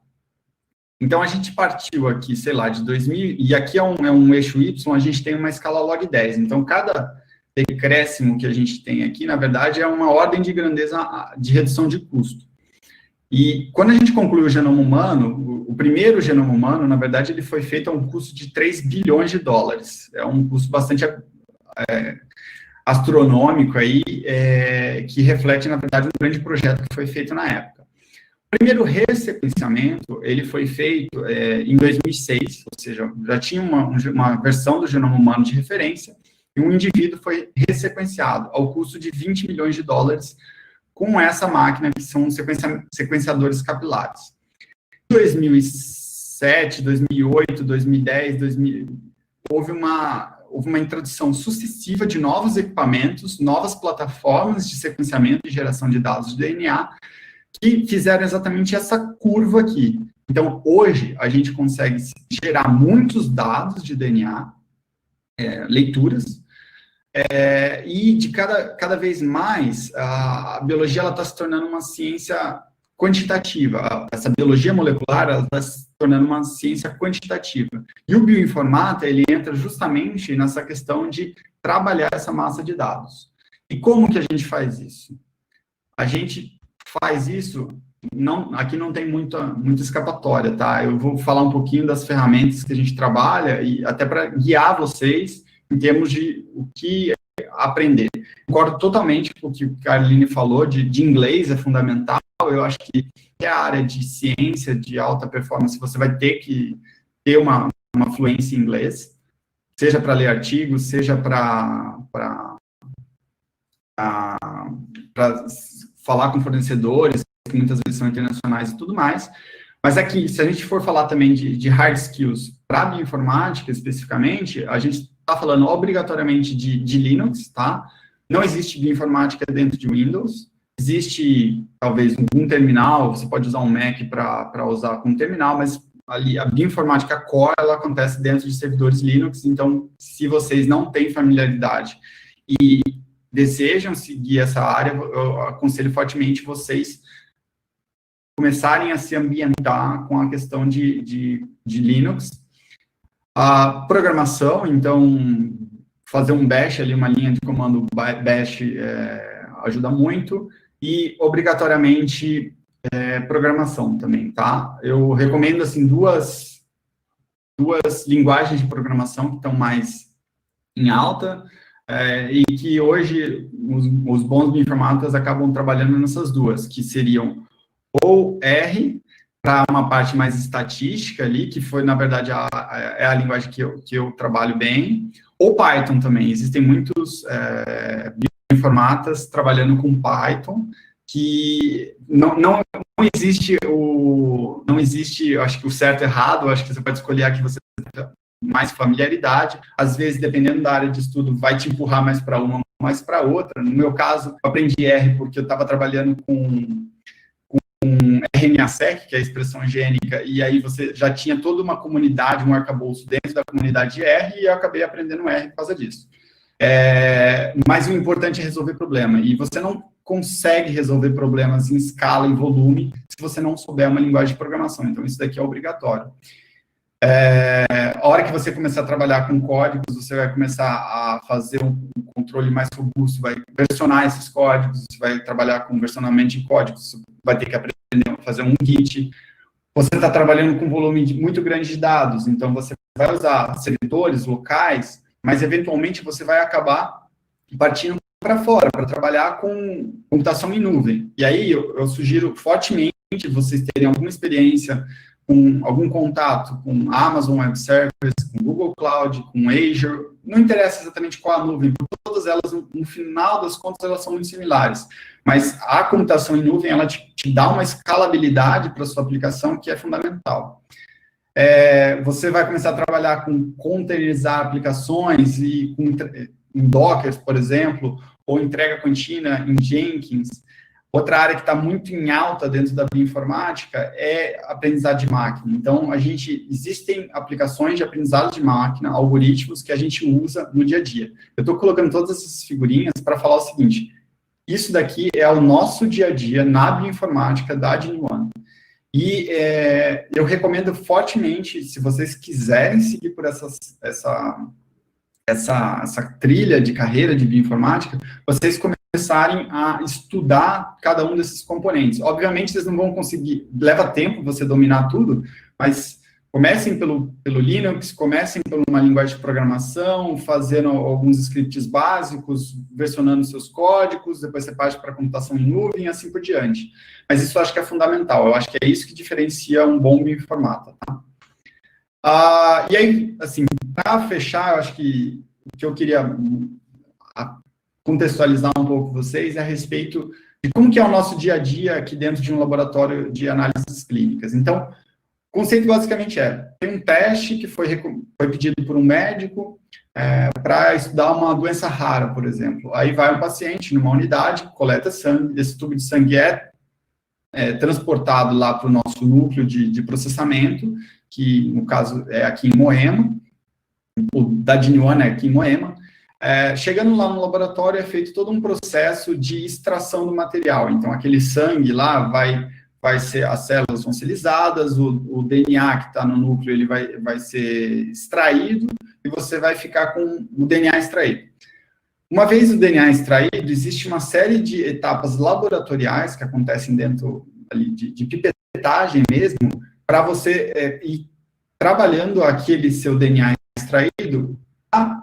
Então, a gente partiu aqui, sei lá, de 2000, e aqui é um eixo Y, a gente tem uma escala log 10. Então, cada decréscimo que a gente tem aqui, na verdade, é uma ordem de grandeza de redução de custo. E quando a gente conclui o genoma humano, o primeiro genoma humano, na verdade, ele foi feito a um custo de 3 bilhões de dólares. É um custo bastante astronômico aí, que reflete, na verdade, um grande projeto que foi feito na época. O primeiro ressequenciamento, ele foi feito em 2006, ou seja, já tinha uma versão do genoma humano de referência, e um indivíduo foi ressequenciado ao custo de 20 milhões de dólares com essa máquina, que são sequenciadores capilares. 2007, 2008, 2010, 2000, houve uma introdução sucessiva de novos equipamentos, novas plataformas de sequenciamento e geração de dados de DNA, que fizeram exatamente essa curva aqui. Então, hoje, a gente consegue gerar muitos dados de DNA, leituras, e de cada vez mais, a biologia está se tornando uma ciência quantitativa. Essa biologia molecular está se tornando uma ciência quantitativa. E o bioinformata, ele entra justamente nessa questão de trabalhar essa massa de dados. E como que a gente faz isso? A gente faz isso, aqui não tem muita escapatória, tá? Eu vou falar um pouquinho das ferramentas que a gente trabalha, e até para guiar vocês em termos de o que aprender. Concordo totalmente com o que a Carline falou, de inglês é fundamental. Eu acho que a área de ciência, de alta performance, você vai ter que ter uma fluência em inglês, seja para ler artigos, seja para falar com fornecedores, que muitas vezes são internacionais e tudo mais. Mas aqui, se a gente for falar também de hard skills para a bioinformática, especificamente, a gente está falando obrigatoriamente de Linux, tá? Não existe bioinformática dentro de Windows. Existe, talvez, um terminal, você pode usar um Mac para usar como terminal, mas ali a bioinformática core, ela acontece dentro de servidores Linux. Então, se vocês não têm familiaridade e desejam seguir essa área, eu aconselho fortemente vocês começarem a se ambientar com a questão de Linux. A programação, então, fazer um bash ali, uma linha de comando bash, ajuda muito, e, obrigatoriamente, programação também, tá? Eu recomendo, assim, duas linguagens de programação que estão mais em alta, e que hoje os bons bioinformatas acabam trabalhando nessas duas, que seriam ou R, para uma parte mais estatística ali, que foi, na verdade, a linguagem que eu trabalho bem, ou Python também. Existem muitos bioinformatas trabalhando com Python, que não existe eu acho que o certo e errado, eu acho que você pode escolher a que você tem mais familiaridade. Às vezes, dependendo da área de estudo, vai te empurrar mais para uma, mais para outra. No meu caso, eu aprendi R porque eu estava trabalhando com RNA-seq, que é a expressão gênica, e aí você já tinha toda uma comunidade, um arcabouço dentro da comunidade de R, e eu acabei aprendendo R por causa disso. Mas o importante é resolver problema, e você não consegue resolver problemas em escala, em volume, se você não souber uma linguagem de programação. Então, isso daqui é obrigatório. A hora que você começar a trabalhar com códigos, você vai começar a fazer um controle mais robusto, vai versionar esses códigos, você vai trabalhar com versionamento de códigos, você vai ter que aprender a fazer um Git. Você está trabalhando com um volume muito grande de dados, então você vai usar servidores locais, mas eventualmente você vai acabar partindo para fora, para trabalhar com computação em nuvem. E aí eu sugiro fortemente vocês terem alguma experiência, com algum contato com Amazon Web Service, com Google Cloud, com Azure, não interessa exatamente qual a nuvem, porque todas elas, no final das contas, elas são muito similares. Mas a computação em nuvem, ela te dá uma escalabilidade para a sua aplicação que é fundamental. Você vai começar a trabalhar com containerizar aplicações e em Docker, por exemplo, ou entrega contínua em Jenkins. Outra área que está muito em alta dentro da bioinformática é aprendizado de máquina. Então, existem aplicações de aprendizado de máquina, algoritmos que a gente usa no dia a dia. Eu estou colocando todas essas figurinhas para falar o seguinte: isso daqui é o nosso dia a dia na bioinformática da DIN1. E eu recomendo fortemente, se vocês quiserem seguir por essa trilha de carreira de bioinformática, vocês começarem a estudar cada um desses componentes. Obviamente, vocês não vão conseguir, leva tempo você dominar tudo, mas comecem pelo Linux, comecem por uma linguagem de programação, fazendo alguns scripts básicos, versionando seus códigos, depois você parte para a computação em nuvem e assim por diante. Mas isso eu acho que é fundamental, eu acho que é isso que diferencia um bom bioinformata, tá? E aí, assim, para fechar, eu acho que o que eu queria contextualizar um pouco vocês é a respeito de como que é o nosso dia a dia aqui dentro de um laboratório de análises clínicas. Então, conceito basicamente tem um teste que foi pedido por um médico para estudar uma doença rara, por exemplo. Aí vai um paciente numa unidade, coleta sangue, esse tubo de sangue é transportado lá para o nosso núcleo de processamento, que no caso é aqui em Moema, o da Diniwan é aqui em Moema. Chegando lá no laboratório é feito todo um processo de extração do material. Então, aquele sangue lá vai ser, as células vão ser lisadas, o DNA que está no núcleo ele vai ser extraído e você vai ficar com o DNA extraído. Uma vez o DNA extraído, existe uma série de etapas laboratoriais que acontecem dentro ali de pipetagem mesmo, para você ir trabalhando aquele seu DNA extraído a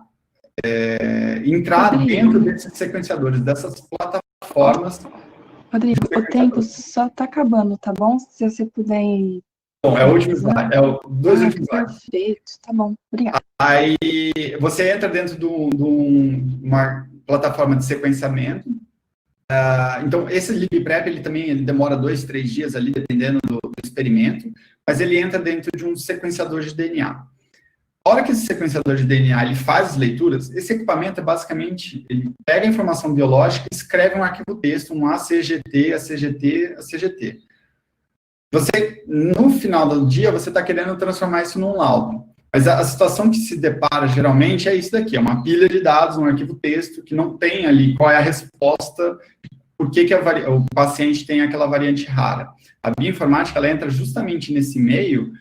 entrar dentro desses sequenciadores, dessas plataformas. Rodrigo, o tempo só está acabando, tá bom? Se você puder ir... Bom, é o último slide, dois últimos slides. Perfeito, tá bom, obrigada. Aí você entra dentro de uma plataforma de sequenciamento. Então, esse LibPrep, ele demora 2, 3 dias ali, dependendo do experimento, mas ele entra dentro de um sequenciador de DNA. A hora que esse sequenciador de DNA ele faz as leituras, esse equipamento basicamente, ele pega a informação biológica e escreve um arquivo texto, um ACGT, ACGT, ACGT. Você, no final do dia, você está querendo transformar isso num laudo. Mas a situação que se depara, geralmente, é isso daqui, é uma pilha de dados, um arquivo texto, que não tem ali qual é a resposta, por que o paciente tem aquela variante rara. A bioinformática, ela entra justamente nesse meio,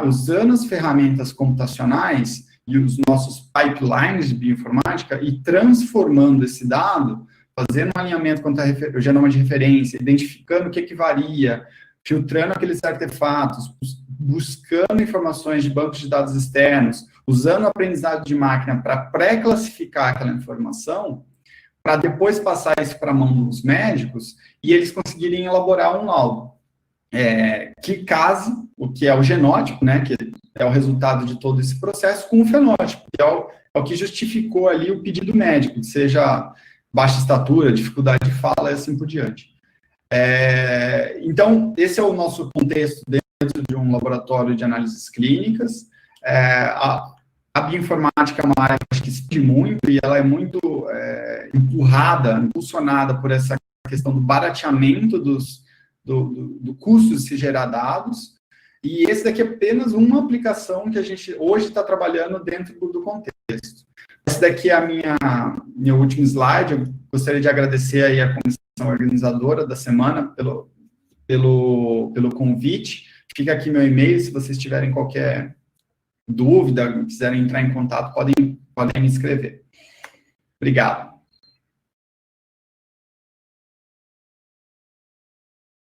usando as ferramentas computacionais e os nossos pipelines de bioinformática e transformando esse dado, fazendo um alinhamento quanto ao genoma de referência, identificando o que varia, filtrando aqueles artefatos, buscando informações de bancos de dados externos, usando o aprendizado de máquina para pré-classificar aquela informação, para depois passar isso para a mão dos médicos e eles conseguirem elaborar um laudo. Que case o que é o genótipo, né, que é o resultado de todo esse processo, com o fenótipo, que é o que justificou ali o pedido médico, seja baixa estatura, dificuldade de fala e assim por diante. Então, esse é o nosso contexto dentro de um laboratório de análises clínicas. A bioinformática é uma área que acho que expande muito e ela é muito impulsionada por essa questão do barateamento do custo de se gerar dados, e esse daqui é apenas uma aplicação que a gente hoje está trabalhando dentro do contexto. Esse daqui é meu último slide. Eu gostaria de agradecer aí a comissão organizadora da semana pelo convite. Fica aqui meu e-mail, se vocês tiverem qualquer dúvida, quiserem entrar em contato, podem me escrever. Obrigado.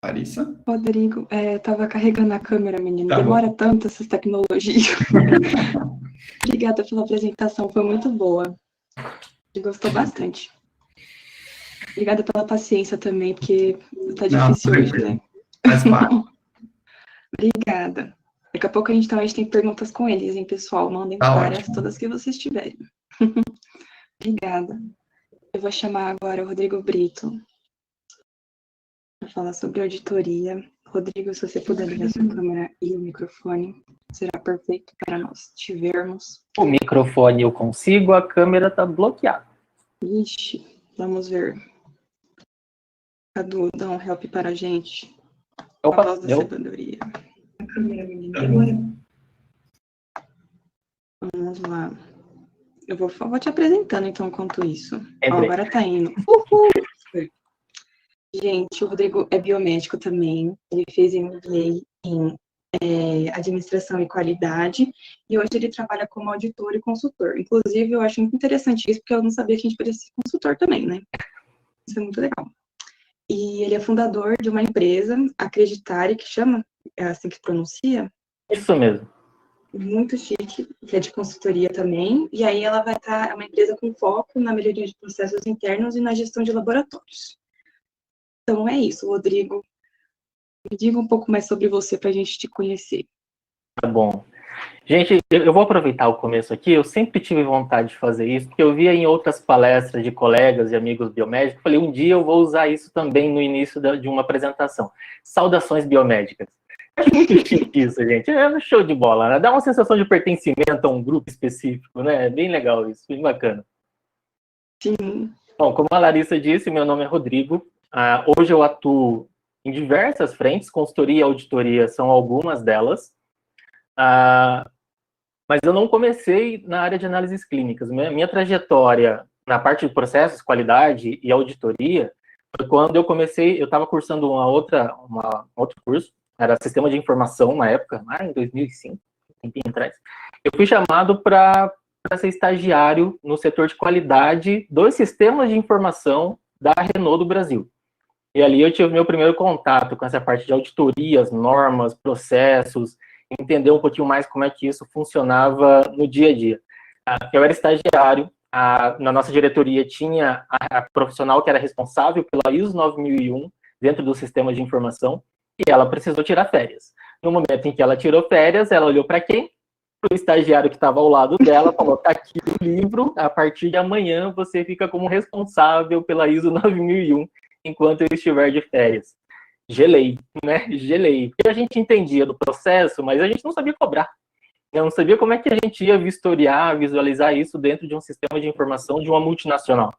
Larissa? Rodrigo, estava carregando a câmera, menino. Tá Demora bom. tanto essas tecnologias. Obrigada pela apresentação, foi muito boa. Gostou bastante. Obrigada pela paciência também, porque tá difícil hoje, né? Faz parte. Obrigada. Daqui a pouco a gente também tem perguntas com eles, hein, pessoal? Mandem várias, ótimo. Todas que vocês tiverem. Obrigada. Eu vou chamar agora o Rodrigo Brito para falar sobre auditoria. Rodrigo, se você puder ligar sua câmera e o microfone, será perfeito para nós te vermos. O microfone eu consigo, a câmera está bloqueada. Ixi, vamos ver. Cadu, dá um help para a gente. Opa, a voz da sabedoria. A câmera, menina, agora. Vamos lá. Eu vou te apresentando, então, enquanto isso. Ó, agora tá indo. Gente, o Rodrigo é biomédico também. Ele fez MBA em administração e qualidade. E hoje ele trabalha como auditor e consultor. Inclusive, eu acho muito interessante isso, porque eu não sabia que a gente podia ser consultor também, né? Isso é muito legal. E ele é fundador de uma empresa, Acreditare, que chama, é assim que pronuncia? Isso mesmo. Muito chique, que é de consultoria também. E aí ela vai estar, é uma empresa com foco na melhoria de processos internos e na gestão de laboratórios. Então é isso, Rodrigo. Me diga um pouco mais sobre você para a gente te conhecer. Tá bom. Gente, eu vou aproveitar o começo aqui. Eu sempre tive vontade de fazer isso, porque eu via em outras palestras de colegas e amigos biomédicos. Falei, um dia eu vou usar isso também no início de uma apresentação. Saudações biomédicas. muito chique isso, gente. É um show de bola, né? Dá uma sensação de pertencimento a um grupo específico, né? É bem legal isso, bem bacana. Sim. Bom, como a Larissa disse, meu nome é Rodrigo. Hoje eu atuo em diversas frentes, consultoria e auditoria são algumas delas. Mas eu não comecei na área de análises clínicas. Minha trajetória na parte de processos, qualidade e auditoria foi quando eu comecei, eu estava cursando outro curso, era Sistema de Informação na época, lá em 2005, um tempinho atrás. Eu fui chamado para ser estagiário no setor de qualidade dos sistemas de informação da Renault do Brasil. E ali eu tive meu primeiro contato com essa parte de auditorias, normas, processos, entender um pouquinho mais como é que isso funcionava no dia a dia. Eu era estagiário, na nossa diretoria tinha a profissional que era responsável pela ISO 9001 dentro do sistema de informação, e ela precisou tirar férias. No momento em que ela tirou férias, ela olhou para quem? Para o estagiário que estava ao lado dela, falou, tá aqui o livro, a partir de amanhã você fica como responsável pela ISO 9001 enquanto eu estiver de férias. Gelei, né? Gelei. Porque a gente entendia do processo, mas a gente não sabia cobrar. Eu não sabia como é que a gente ia vistoriar, visualizar isso dentro de um sistema de informação de uma multinacional.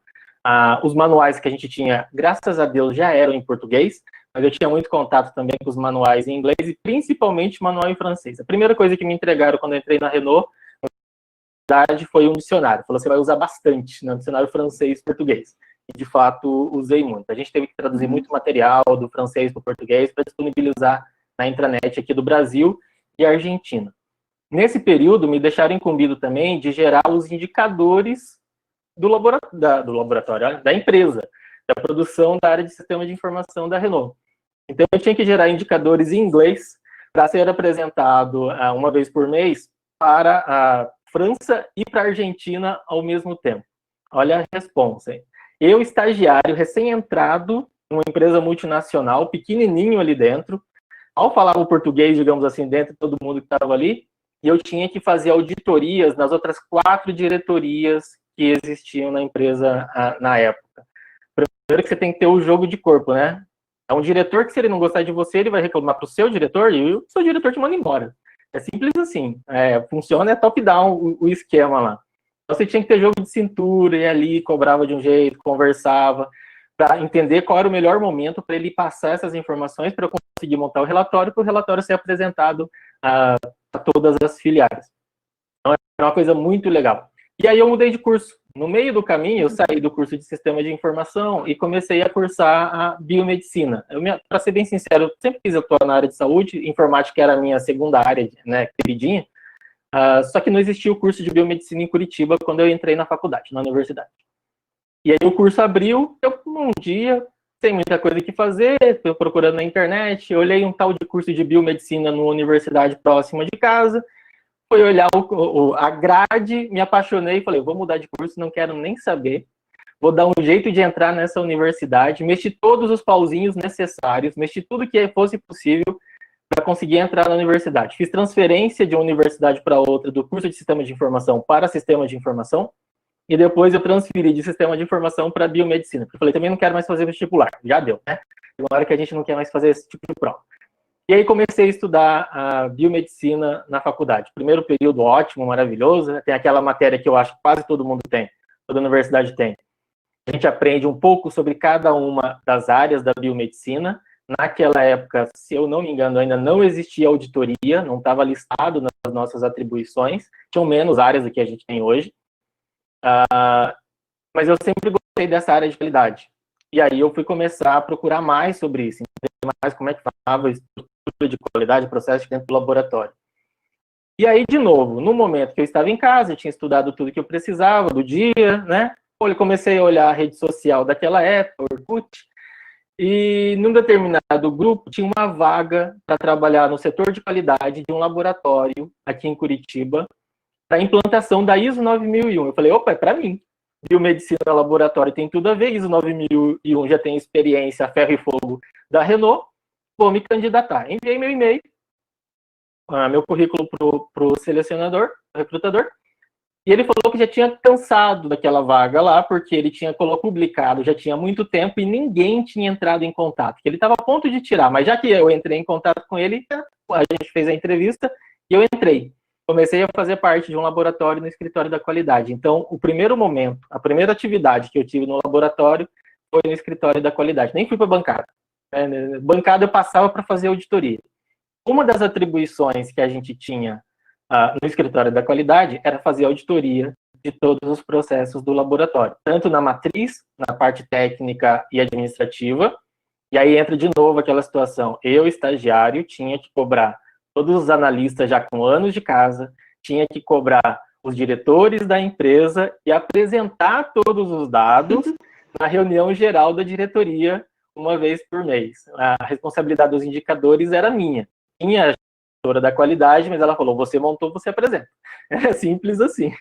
Os manuais que a gente tinha, graças a Deus, já eram em português, mas eu tinha muito contato também com os manuais em inglês e principalmente manual em francês. A primeira coisa que me entregaram quando eu entrei na Renault, na verdade, foi um dicionário. Falou, você vai usar bastante, né? Dicionário francês e português. E, de fato, usei muito. A gente teve que traduzir muito material do francês para o português para disponibilizar na intranet aqui do Brasil e Argentina. Nesse período, me deixaram incumbido também de gerar os indicadores do laboratório, da empresa, da produção da área de sistema de informação da Renault. Então, eu tinha que gerar indicadores em inglês para ser apresentado uma vez por mês para a França e para a Argentina ao mesmo tempo. Olha a responsa, hein? Eu, estagiário, recém-entrado, numa empresa multinacional, pequenininho ali dentro, mal falava o português, digamos assim, dentro de todo mundo que estava ali, e eu tinha que fazer auditorias nas outras 4 diretorias que existiam na empresa na época. Primeiro que você tem que ter o jogo de corpo, né? É um diretor que, se ele não gostar de você, ele vai reclamar para o seu diretor e o seu diretor te manda embora. É simples assim. Funciona, é top-down o esquema lá. Então, você tinha que ter jogo de cintura, e ali cobrava de um jeito, conversava, para entender qual era o melhor momento para ele passar essas informações para eu conseguir montar o relatório, para o relatório ser apresentado a todas as filiais. Então, é uma coisa muito legal. E aí eu mudei de curso. No meio do caminho, eu saí do curso de Sistema de Informação e comecei a cursar a Biomedicina. Para ser bem sincero, eu sempre quis atuar na área de saúde, informática era a minha segunda área, né, queridinha. Só que não existia o curso de Biomedicina em Curitiba quando eu entrei na faculdade, na universidade. E aí o curso abriu, eu um dia, sem muita coisa que fazer, estou procurando na internet, olhei um tal de curso de Biomedicina numa universidade próxima de casa, fui olhar a grade, me apaixonei e falei, vou mudar de curso, não quero nem saber, vou dar um jeito de entrar nessa universidade, mexi todos os pauzinhos necessários, mexi tudo que fosse possível para conseguir entrar na universidade. Fiz transferência de uma universidade para outra, do curso de Sistema de Informação para Sistema de Informação, e depois eu transferi de Sistema de Informação para Biomedicina, porque eu falei, também não quero mais fazer vestibular, já deu, né? Tem uma hora que a gente não quer mais fazer esse tipo de prova. E aí comecei a estudar a Biomedicina na faculdade. Primeiro período ótimo, maravilhoso, né? Tem aquela matéria que eu acho que quase todo mundo tem, toda universidade tem. A gente aprende um pouco sobre cada uma das áreas da biomedicina. Naquela época, se eu não me engano, ainda não existia auditoria, não estava listado nas nossas atribuições, tinham menos áreas do que a gente tem hoje. Mas eu sempre gostei dessa área de qualidade. E aí eu fui começar a procurar mais sobre isso, entender mais como é que falava a estrutura de qualidade, processo dentro do laboratório. E aí, de novo, no momento que eu estava em casa, eu tinha estudado tudo que eu precisava do dia, né? Eu comecei a olhar a rede social daquela época, Orkut, e num determinado grupo tinha uma vaga para trabalhar no setor de qualidade de um laboratório aqui em Curitiba para a implantação da ISO 9001. Eu falei, opa, é para mim. Biomedicina laboratório tem tudo a ver, ISO 9001 já tem experiência, ferro e fogo da Renault, vou me candidatar. Enviei meu e-mail, meu currículo para o selecionador, recrutador, e ele falou que já tinha cansado daquela vaga lá, porque ele tinha publicado, já tinha muito tempo e ninguém tinha entrado em contato, que ele estava a ponto de tirar, mas já que eu entrei em contato com ele, a gente fez a entrevista e eu entrei. Comecei a fazer parte de um laboratório no escritório da qualidade. Então, o primeiro momento, a primeira atividade que eu tive no laboratório foi no escritório da qualidade. Nem fui para bancada. Bancada eu passava para fazer auditoria. Uma das atribuições que a gente tinha no escritório da qualidade era fazer auditoria de todos os processos do laboratório, tanto na matriz, na parte técnica e administrativa, e aí entra de novo aquela situação, eu, estagiário, tinha que cobrar todos os analistas já com anos de casa, tinha que cobrar os diretores da empresa e apresentar todos os dados na reunião geral da diretoria uma vez por mês. A responsabilidade dos indicadores era minha. Tinha a gestora da qualidade, mas ela falou, você montou, você apresenta. É simples assim.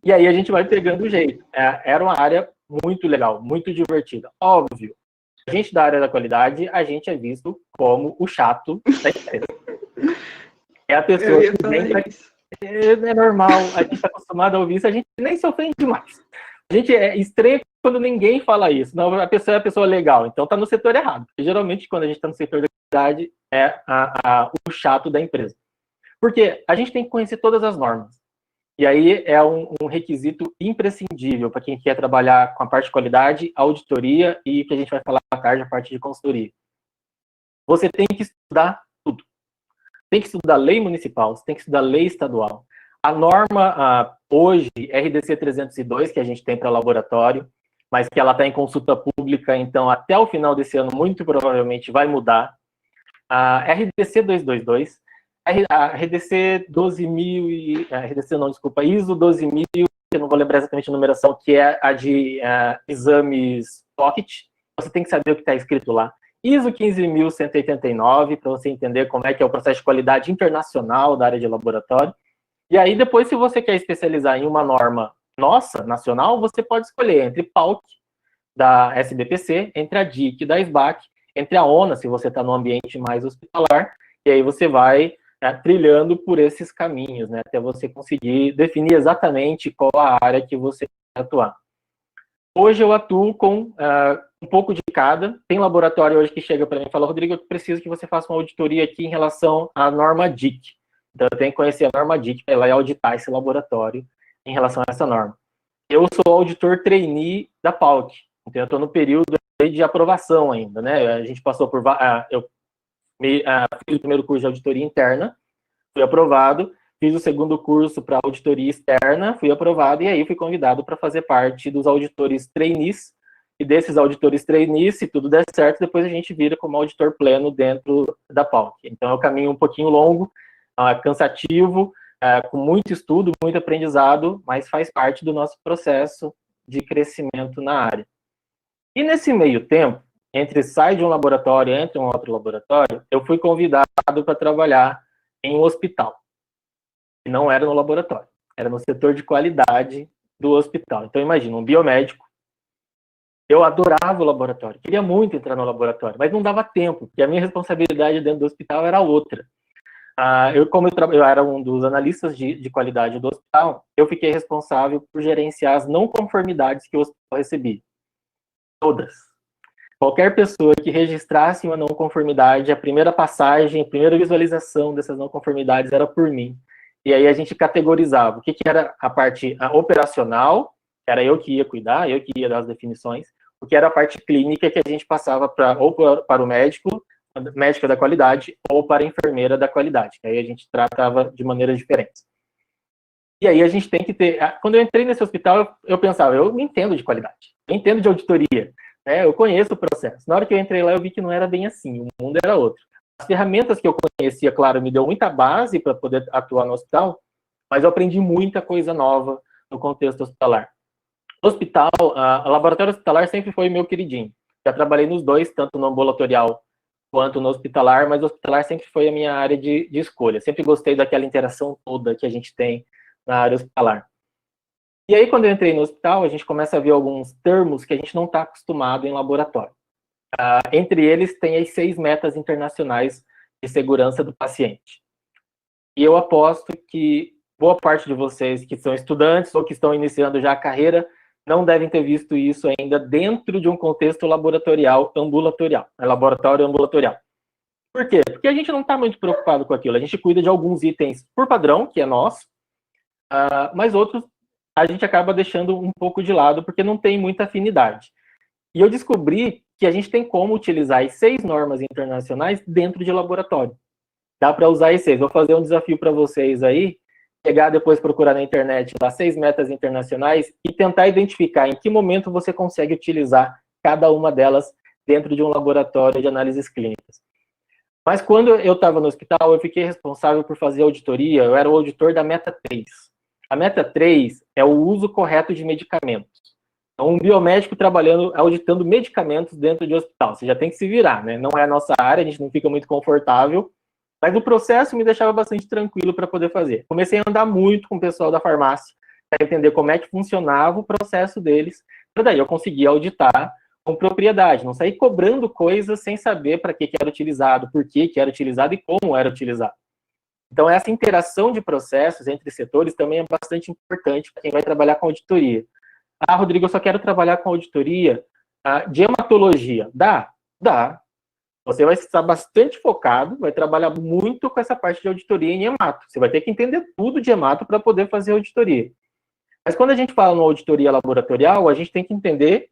E aí a gente vai pegando o jeito. Era uma área muito legal, muito divertida. Óbvio, a gente da área da qualidade, a gente é visto como o chato da empresa. É a pessoa que vem pra... É normal, a gente está acostumado a ouvir isso, a gente nem se ofende mais. A gente é estranho quando ninguém fala isso. Não, a pessoa é a pessoa legal, então está no setor errado. Porque, geralmente, quando a gente está no setor da qualidade, é o chato da empresa. Porque a gente tem que conhecer todas as normas. E aí é um requisito imprescindível para quem quer trabalhar com a parte de qualidade, auditoria e que a gente vai falar à tarde, a parte de consultoria. Você tem que estudar tudo. Tem que estudar lei municipal, você tem que estudar lei estadual. A norma, hoje, RDC 302, que a gente tem para laboratório, mas que ela está em consulta pública, então até o final desse ano, muito provavelmente, vai mudar. A RDC 222, a RDC 12.000, RDC não, desculpa, ISO 12.000, eu não vou lembrar exatamente a numeração, que é a de exames pocket, você tem que saber o que está escrito lá. ISO 15.189, para você entender como é que é o processo de qualidade internacional da área de laboratório. E aí, depois, se você quer especializar em uma norma nossa, nacional, você pode escolher entre PALC, da SBPC, entre a DIC, da SBAC, entre a ONA, se você está no ambiente mais hospitalar, e aí você vai trilhando por esses caminhos, né, até você conseguir definir exatamente qual a área que você quer atuar. Hoje eu atuo com um pouco de cada. Tem laboratório hoje que chega para mim e fala, Rodrigo, eu preciso que você faça uma auditoria aqui em relação à norma DIC. Então eu tenho que conhecer a norma DIC para ir lá e auditar esse laboratório em relação a essa norma. Eu sou auditor trainee da PALC, então eu estou no período de aprovação ainda, né? A gente passou por... eu fiz o primeiro curso de auditoria interna, fui aprovado, fiz o segundo curso para auditoria externa, fui aprovado, e aí fui convidado para fazer parte dos auditores trainees, e desses auditores trainees, se tudo der certo, depois a gente vira como auditor pleno dentro da PALC. Então é um caminho um pouquinho longo, cansativo, com muito estudo, muito aprendizado, mas faz parte do nosso processo de crescimento na área. E nesse meio tempo, entre sai de um laboratório e entra em um outro laboratório, eu fui convidado para trabalhar em um hospital. E não era no laboratório, era no setor de qualidade do hospital. Então, imagina, um biomédico. Eu adorava o laboratório, queria muito entrar no laboratório, mas não dava tempo, porque a minha responsabilidade dentro do hospital era outra. Eu era um dos analistas de qualidade do hospital, eu fiquei responsável por gerenciar as não conformidades que o hospital recebia. Todas. Qualquer pessoa que registrasse uma não conformidade, a primeira passagem, a primeira visualização dessas não conformidades era por mim. E aí a gente categorizava o que era a parte operacional, era eu que ia cuidar, eu que ia dar as definições, o que era a parte clínica que a gente passava ou para o médico, médica da qualidade, ou para a enfermeira da qualidade, que aí a gente tratava de maneiras diferentes. E aí a gente tem que ter... Quando eu entrei nesse hospital, eu pensava, eu entendo de qualidade, eu entendo de auditoria, né, eu conheço o processo. Na hora que eu entrei lá, eu vi que não era bem assim, o mundo era outro. As ferramentas que eu conhecia, claro, me deu muita base para poder atuar no hospital, mas eu aprendi muita coisa nova no contexto hospitalar. Hospital, o laboratório hospitalar sempre foi meu queridinho. Já trabalhei nos dois, tanto no ambulatorial quanto no hospitalar, mas o hospitalar sempre foi a minha área de escolha. Sempre gostei daquela interação toda que a gente tem na área hospitalar. E aí, quando eu entrei no hospital, a gente começa a ver alguns termos que a gente não está acostumado em laboratório. Entre eles, tem as 6 metas internacionais de segurança do paciente. E eu aposto que boa parte de vocês que são estudantes ou que estão iniciando já a carreira não devem ter visto isso ainda dentro de um contexto laboratorial ambulatorial, laboratório ambulatorial. Por quê? Porque a gente não está muito preocupado com aquilo. A gente cuida de alguns itens por padrão, que é nosso, mas outros a gente acaba deixando um pouco de lado, porque não tem muita afinidade. E eu descobri que a gente tem como utilizar as 6 normas internacionais dentro de laboratório. Dá para usar as 6. Vou fazer um desafio para vocês aí, pegar depois, procurar na internet as 6 metas internacionais e tentar identificar em que momento você consegue utilizar cada uma delas dentro de um laboratório de análises clínicas. Mas quando eu estava no hospital, eu fiquei responsável por fazer auditoria, eu era o auditor da meta 3. A meta 3 é o uso correto de medicamentos. Então, um biomédico trabalhando, auditando medicamentos dentro de hospital. Você já tem que se virar, né? Não é a nossa área, a gente não fica muito confortável, mas o processo me deixava bastante tranquilo para poder fazer. Comecei a andar muito com o pessoal da farmácia, para entender como é que funcionava o processo deles, para daí eu conseguir auditar com propriedade, não sair cobrando coisas sem saber para que era utilizado, por que era utilizado e como era utilizado. Então, essa interação de processos entre setores também é bastante importante para quem vai trabalhar com auditoria. Ah, Rodrigo, eu só quero trabalhar com auditoria de hematologia. Dá? Dá. Você vai estar bastante focado, vai trabalhar muito com essa parte de auditoria em hemato. Você vai ter que entender tudo de hemato para poder fazer auditoria. Mas quando a gente fala numa auditoria laboratorial, a gente tem que entender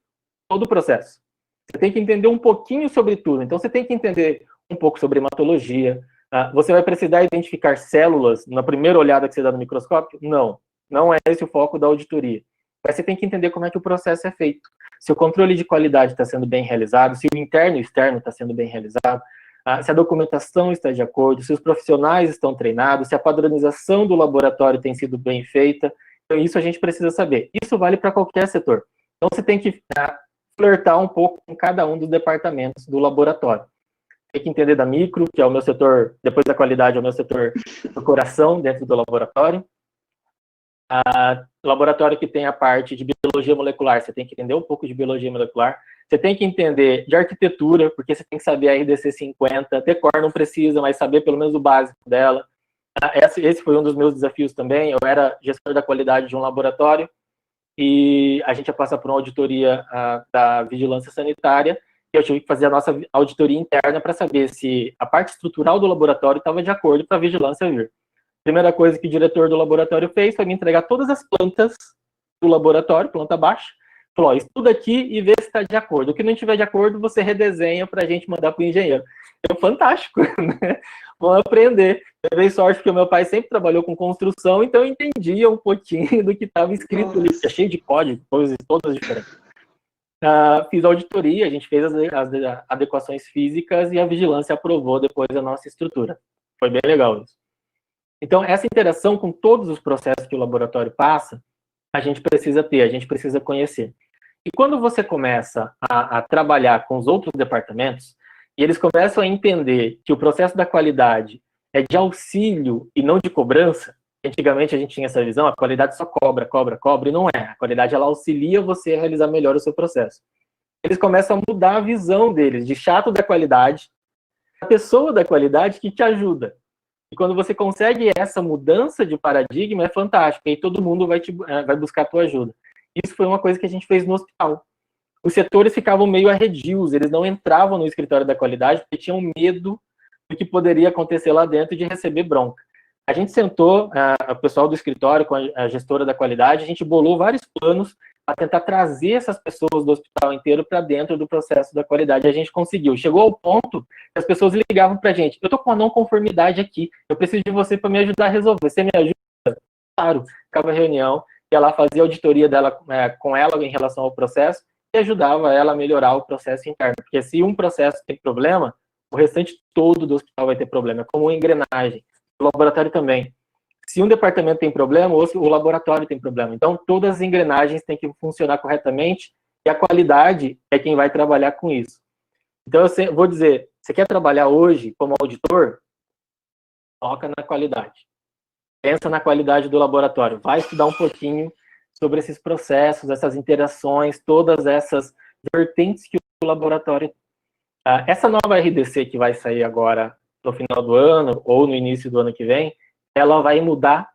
todo o processo. Você tem que entender um pouquinho sobre tudo. Então, você tem que entender um pouco sobre hematologia. Você vai precisar identificar células na primeira olhada que você dá no microscópio? Não. Não é esse o foco da auditoria. Mas você tem que entender como é que o processo é feito. Se o controle de qualidade está sendo bem realizado, se o interno e o externo está sendo bem realizado, se a documentação está de acordo, se os profissionais estão treinados, se a padronização do laboratório tem sido bem feita. Então, isso a gente precisa saber. Isso vale para qualquer setor. Então, você tem que flertar um pouco com cada um dos departamentos do laboratório. Tem que entender da micro, que é o meu setor, depois da qualidade, é o meu setor do coração dentro do laboratório. Laboratório que tem a parte de biologia molecular, você tem que entender um pouco de biologia molecular. Você tem que entender de arquitetura, porque você tem que saber a RDC 50, Decor não precisa, mas saber pelo menos o básico dela. Esse foi um dos meus desafios também. Eu era gestor da qualidade de um laboratório, e a gente ia passar por uma auditoria da vigilância sanitária, e eu tive que fazer a nossa auditoria interna para saber se a parte estrutural do laboratório estava de acordo para a vigilância vir. Primeira coisa que o diretor do laboratório fez foi me entregar todas as plantas do laboratório, planta baixa, falou, estuda aqui e vê se está de acordo. O que não estiver de acordo, você redesenha para a gente mandar para o engenheiro. É fantástico, né? Vamos aprender. Eu dei sorte porque o meu pai sempre trabalhou com construção, então eu entendia um pouquinho do que estava escrito ali, é cheio de código, coisas todas diferentes. Fiz auditoria, a gente fez as adequações físicas e a vigilância aprovou depois a nossa estrutura. Foi bem legal isso. Então, essa interação com todos os processos que o laboratório passa, a gente precisa ter, a gente precisa conhecer. E quando você começa a trabalhar com os outros departamentos, e eles começam a entender que o processo da qualidade é de auxílio e não de cobrança, antigamente a gente tinha essa visão, a qualidade só cobra, e não é. A qualidade, ela auxilia você a realizar melhor o seu processo. Eles começam a mudar a visão deles, de chato da qualidade, a pessoa da qualidade que te ajuda. E quando você consegue essa mudança de paradigma, é fantástico. E aí todo mundo vai buscar a tua ajuda. Isso foi uma coisa que a gente fez no hospital. Os setores ficavam meio arredios, eles não entravam no escritório da qualidade porque tinham medo do que poderia acontecer lá dentro de receber bronca. A gente sentou, o pessoal do escritório com a gestora da qualidade, a gente bolou vários planos para tentar trazer essas pessoas do hospital inteiro para dentro do processo da qualidade. A gente conseguiu. Chegou ao ponto que as pessoas ligavam para a gente. Eu estou com uma não conformidade aqui. Eu preciso de você para me ajudar a resolver. Você me ajuda? Claro. Ficava a reunião. E ela fazia a auditoria dela com ela em relação ao processo e ajudava ela a melhorar o processo interno. Porque se um processo tem problema, o restante todo do hospital vai ter problema. É como uma engrenagem. O laboratório também. Se um departamento tem problema, o laboratório tem problema. Então, todas as engrenagens têm que funcionar corretamente e a qualidade é quem vai trabalhar com isso. Então, eu vou dizer, você quer trabalhar hoje como auditor? Foca na qualidade. Pensa na qualidade do laboratório. Vai estudar um pouquinho sobre esses processos, essas interações, todas essas vertentes que o laboratório... essa nova RDC que vai sair agora no final do ano ou no início do ano que vem, ela vai mudar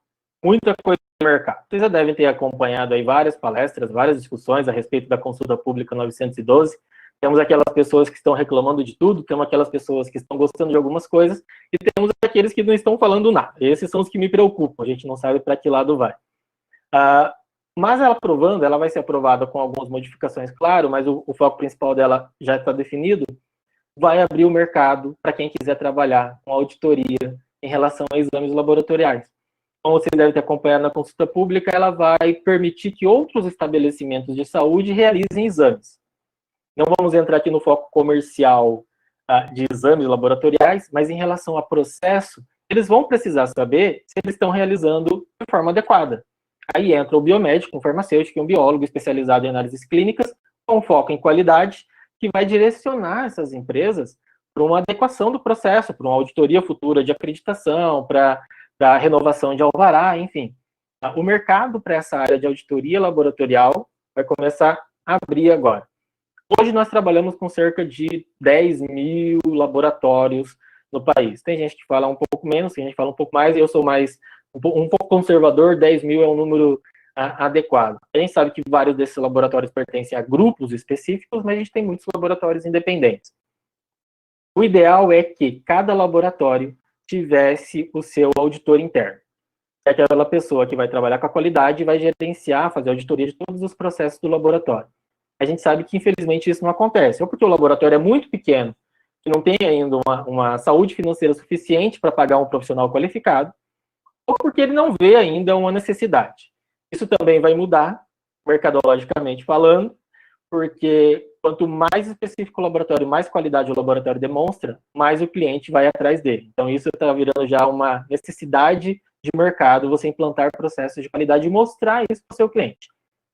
muita coisa no mercado. Vocês já devem ter acompanhado aí várias palestras, várias discussões a respeito da consulta pública 912. Temos aquelas pessoas que estão reclamando de tudo, temos aquelas pessoas que estão gostando de algumas coisas, e temos aqueles que não estão falando nada. Esses são os que me preocupam, a gente não sabe para que lado vai. Mas ela aprovando, ela vai ser aprovada com algumas modificações, claro, mas o foco principal dela já está definido, vai abrir o mercado para quem quiser trabalhar com auditoria em relação a exames laboratoriais. Como você deve ter acompanhado na consulta pública, ela vai permitir que outros estabelecimentos de saúde realizem exames. Não vamos entrar aqui no foco comercial de exames laboratoriais, mas em relação a processo, eles vão precisar saber se eles estão realizando de forma adequada. Aí entra o biomédico, um farmacêutico e um biólogo especializado em análises clínicas, com foco em qualidade, que vai direcionar essas empresas para uma adequação do processo, para uma auditoria futura de acreditação, para a renovação de alvará, enfim. O mercado para essa área de auditoria laboratorial vai começar a abrir agora. Hoje nós trabalhamos com cerca de 10 mil laboratórios no país. Tem gente que fala um pouco menos, tem gente que fala um pouco mais, eu sou mais um pouco conservador, 10 mil é um número adequado. A gente sabe que vários desses laboratórios pertencem a grupos específicos, mas a gente tem muitos laboratórios independentes. O ideal é que cada laboratório tivesse o seu auditor interno. É aquela pessoa que vai trabalhar com a qualidade e vai gerenciar, fazer auditoria de todos os processos do laboratório. A gente sabe que, infelizmente, isso não acontece. Ou porque o laboratório é muito pequeno, que não tem ainda uma saúde financeira suficiente para pagar um profissional qualificado, ou porque ele não vê ainda uma necessidade. Isso também vai mudar, mercadologicamente falando, porque quanto mais específico o laboratório, mais qualidade o laboratório demonstra, mais o cliente vai atrás dele. Então, isso está virando já uma necessidade de mercado, você implantar processos de qualidade e mostrar isso para o seu cliente.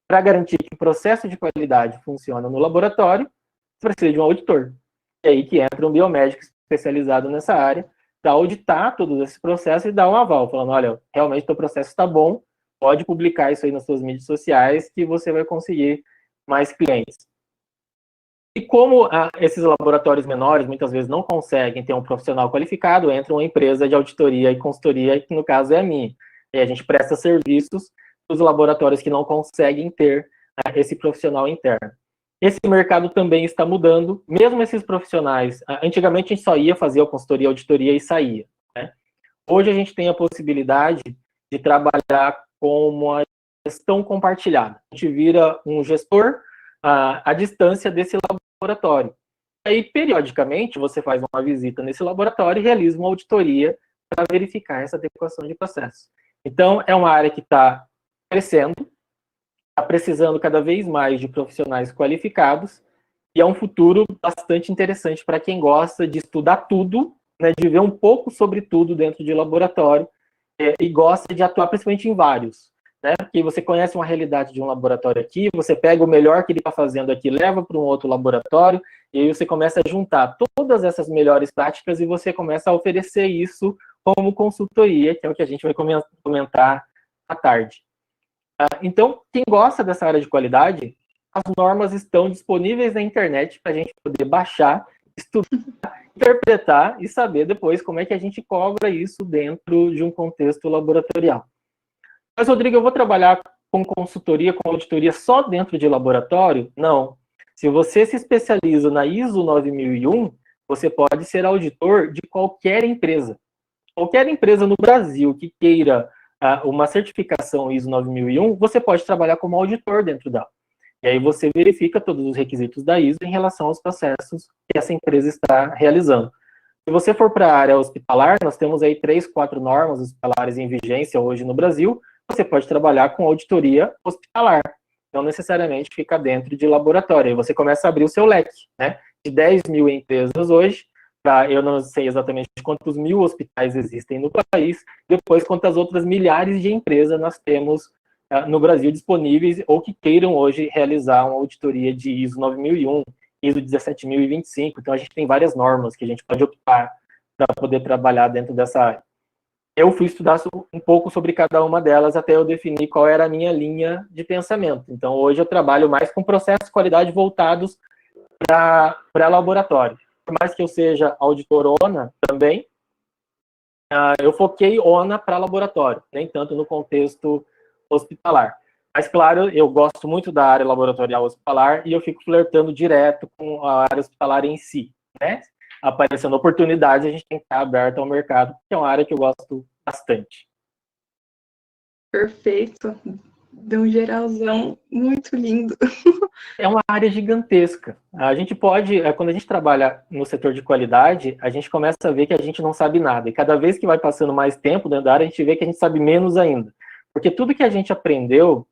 Para garantir que o processo de qualidade funciona no laboratório, você precisa de um auditor. É aí que entra um biomédico especializado nessa área, para auditar todos esses processos e dar um aval, falando, olha, realmente o teu processo está bom, pode publicar isso aí nas suas mídias sociais que você vai conseguir mais clientes. E como esses laboratórios menores muitas vezes não conseguem ter um profissional qualificado, entra uma empresa de auditoria e consultoria, que no caso é a minha. E a gente presta serviços para os laboratórios que não conseguem ter esse profissional interno. Esse mercado também está mudando, mesmo esses profissionais. Antigamente a gente só ia fazer a consultoria, a auditoria e saía, né? Hoje a gente tem a possibilidade de trabalhar com uma gestão compartilhada. A gente vira um gestor à distância desse laboratório. Aí, periodicamente, você faz uma visita nesse laboratório e realiza uma auditoria para verificar essa adequação de processo. Então, é uma área que está crescendo, está precisando cada vez mais de profissionais qualificados, e é um futuro bastante interessante para quem gosta de estudar tudo, né, de ver um pouco sobre tudo dentro de laboratório, e gosta de atuar principalmente em vários, né, porque você conhece uma realidade de um laboratório aqui, você pega o melhor que ele está fazendo aqui, leva para um outro laboratório, e aí você começa a juntar todas essas melhores práticas e você começa a oferecer isso como consultoria, que é o que a gente vai comentar à tarde. Então, quem gosta dessa área de qualidade, as normas estão disponíveis na internet para a gente poder baixar, estudar, interpretar e saber depois como é que a gente cobra isso dentro de um contexto laboratorial. Mas, Rodrigo, eu vou trabalhar com consultoria, com auditoria só dentro de laboratório? Não. Se você se especializa na ISO 9001, você pode ser auditor de qualquer empresa. Qualquer empresa no Brasil que queira uma certificação ISO 9001, você pode trabalhar como auditor dentro dela. E aí você verifica todos os requisitos da ISO em relação aos processos que essa empresa está realizando. Se você for para a área hospitalar, nós temos aí 3, 4 normas hospitalares em vigência hoje no Brasil, você pode trabalhar com auditoria hospitalar. Não necessariamente fica dentro de laboratório. Aí você começa a abrir o seu leque, né? De 10 mil empresas hoje, eu não sei exatamente quantos mil hospitais existem no país, depois quantas outras milhares de empresas nós temos no Brasil disponíveis ou que queiram hoje realizar uma auditoria de ISO 9001, ISO 17025, então a gente tem várias normas que a gente pode optar para poder trabalhar dentro dessa área. Eu fui estudar um pouco sobre cada uma delas até eu definir qual era a minha linha de pensamento. Então hoje eu trabalho mais com processos de qualidade voltados para laboratório. Por mais que eu seja auditor ONA também, eu foquei ONA para laboratório, nem tanto no contexto hospitalar. Mas, claro, eu gosto muito da área laboratorial hospitalar e eu fico flertando direto com a área hospitalar em si, né? Aparecendo oportunidades, a gente tem que estar aberto ao mercado, que é uma área que eu gosto bastante. Perfeito. Deu um geralzão muito lindo. É uma área gigantesca. A gente pode, quando a gente trabalha no setor de qualidade, a gente começa a ver que a gente não sabe nada. E cada vez que vai passando mais tempo dentro da área, a gente vê que a gente sabe menos ainda. Porque tudo que a gente aprendeu,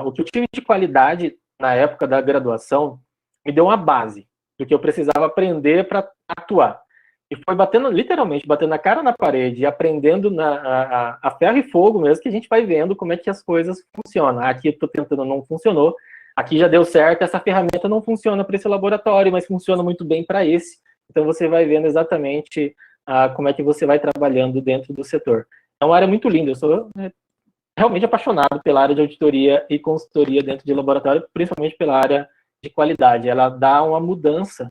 o que eu tive de qualidade na época da graduação, me deu uma base do que eu precisava aprender para atuar. E foi batendo, literalmente, batendo a cara na parede e aprendendo a ferro e fogo mesmo, que a gente vai vendo como é que as coisas funcionam. Aqui eu estou tentando, não funcionou. Aqui já deu certo, essa ferramenta não funciona para esse laboratório, mas funciona muito bem para esse. Então você vai vendo exatamente como é que você vai trabalhando dentro do setor. É uma área muito linda, eu sou realmente apaixonado pela área de auditoria e consultoria dentro de laboratório, principalmente pela área de qualidade. Ela dá uma mudança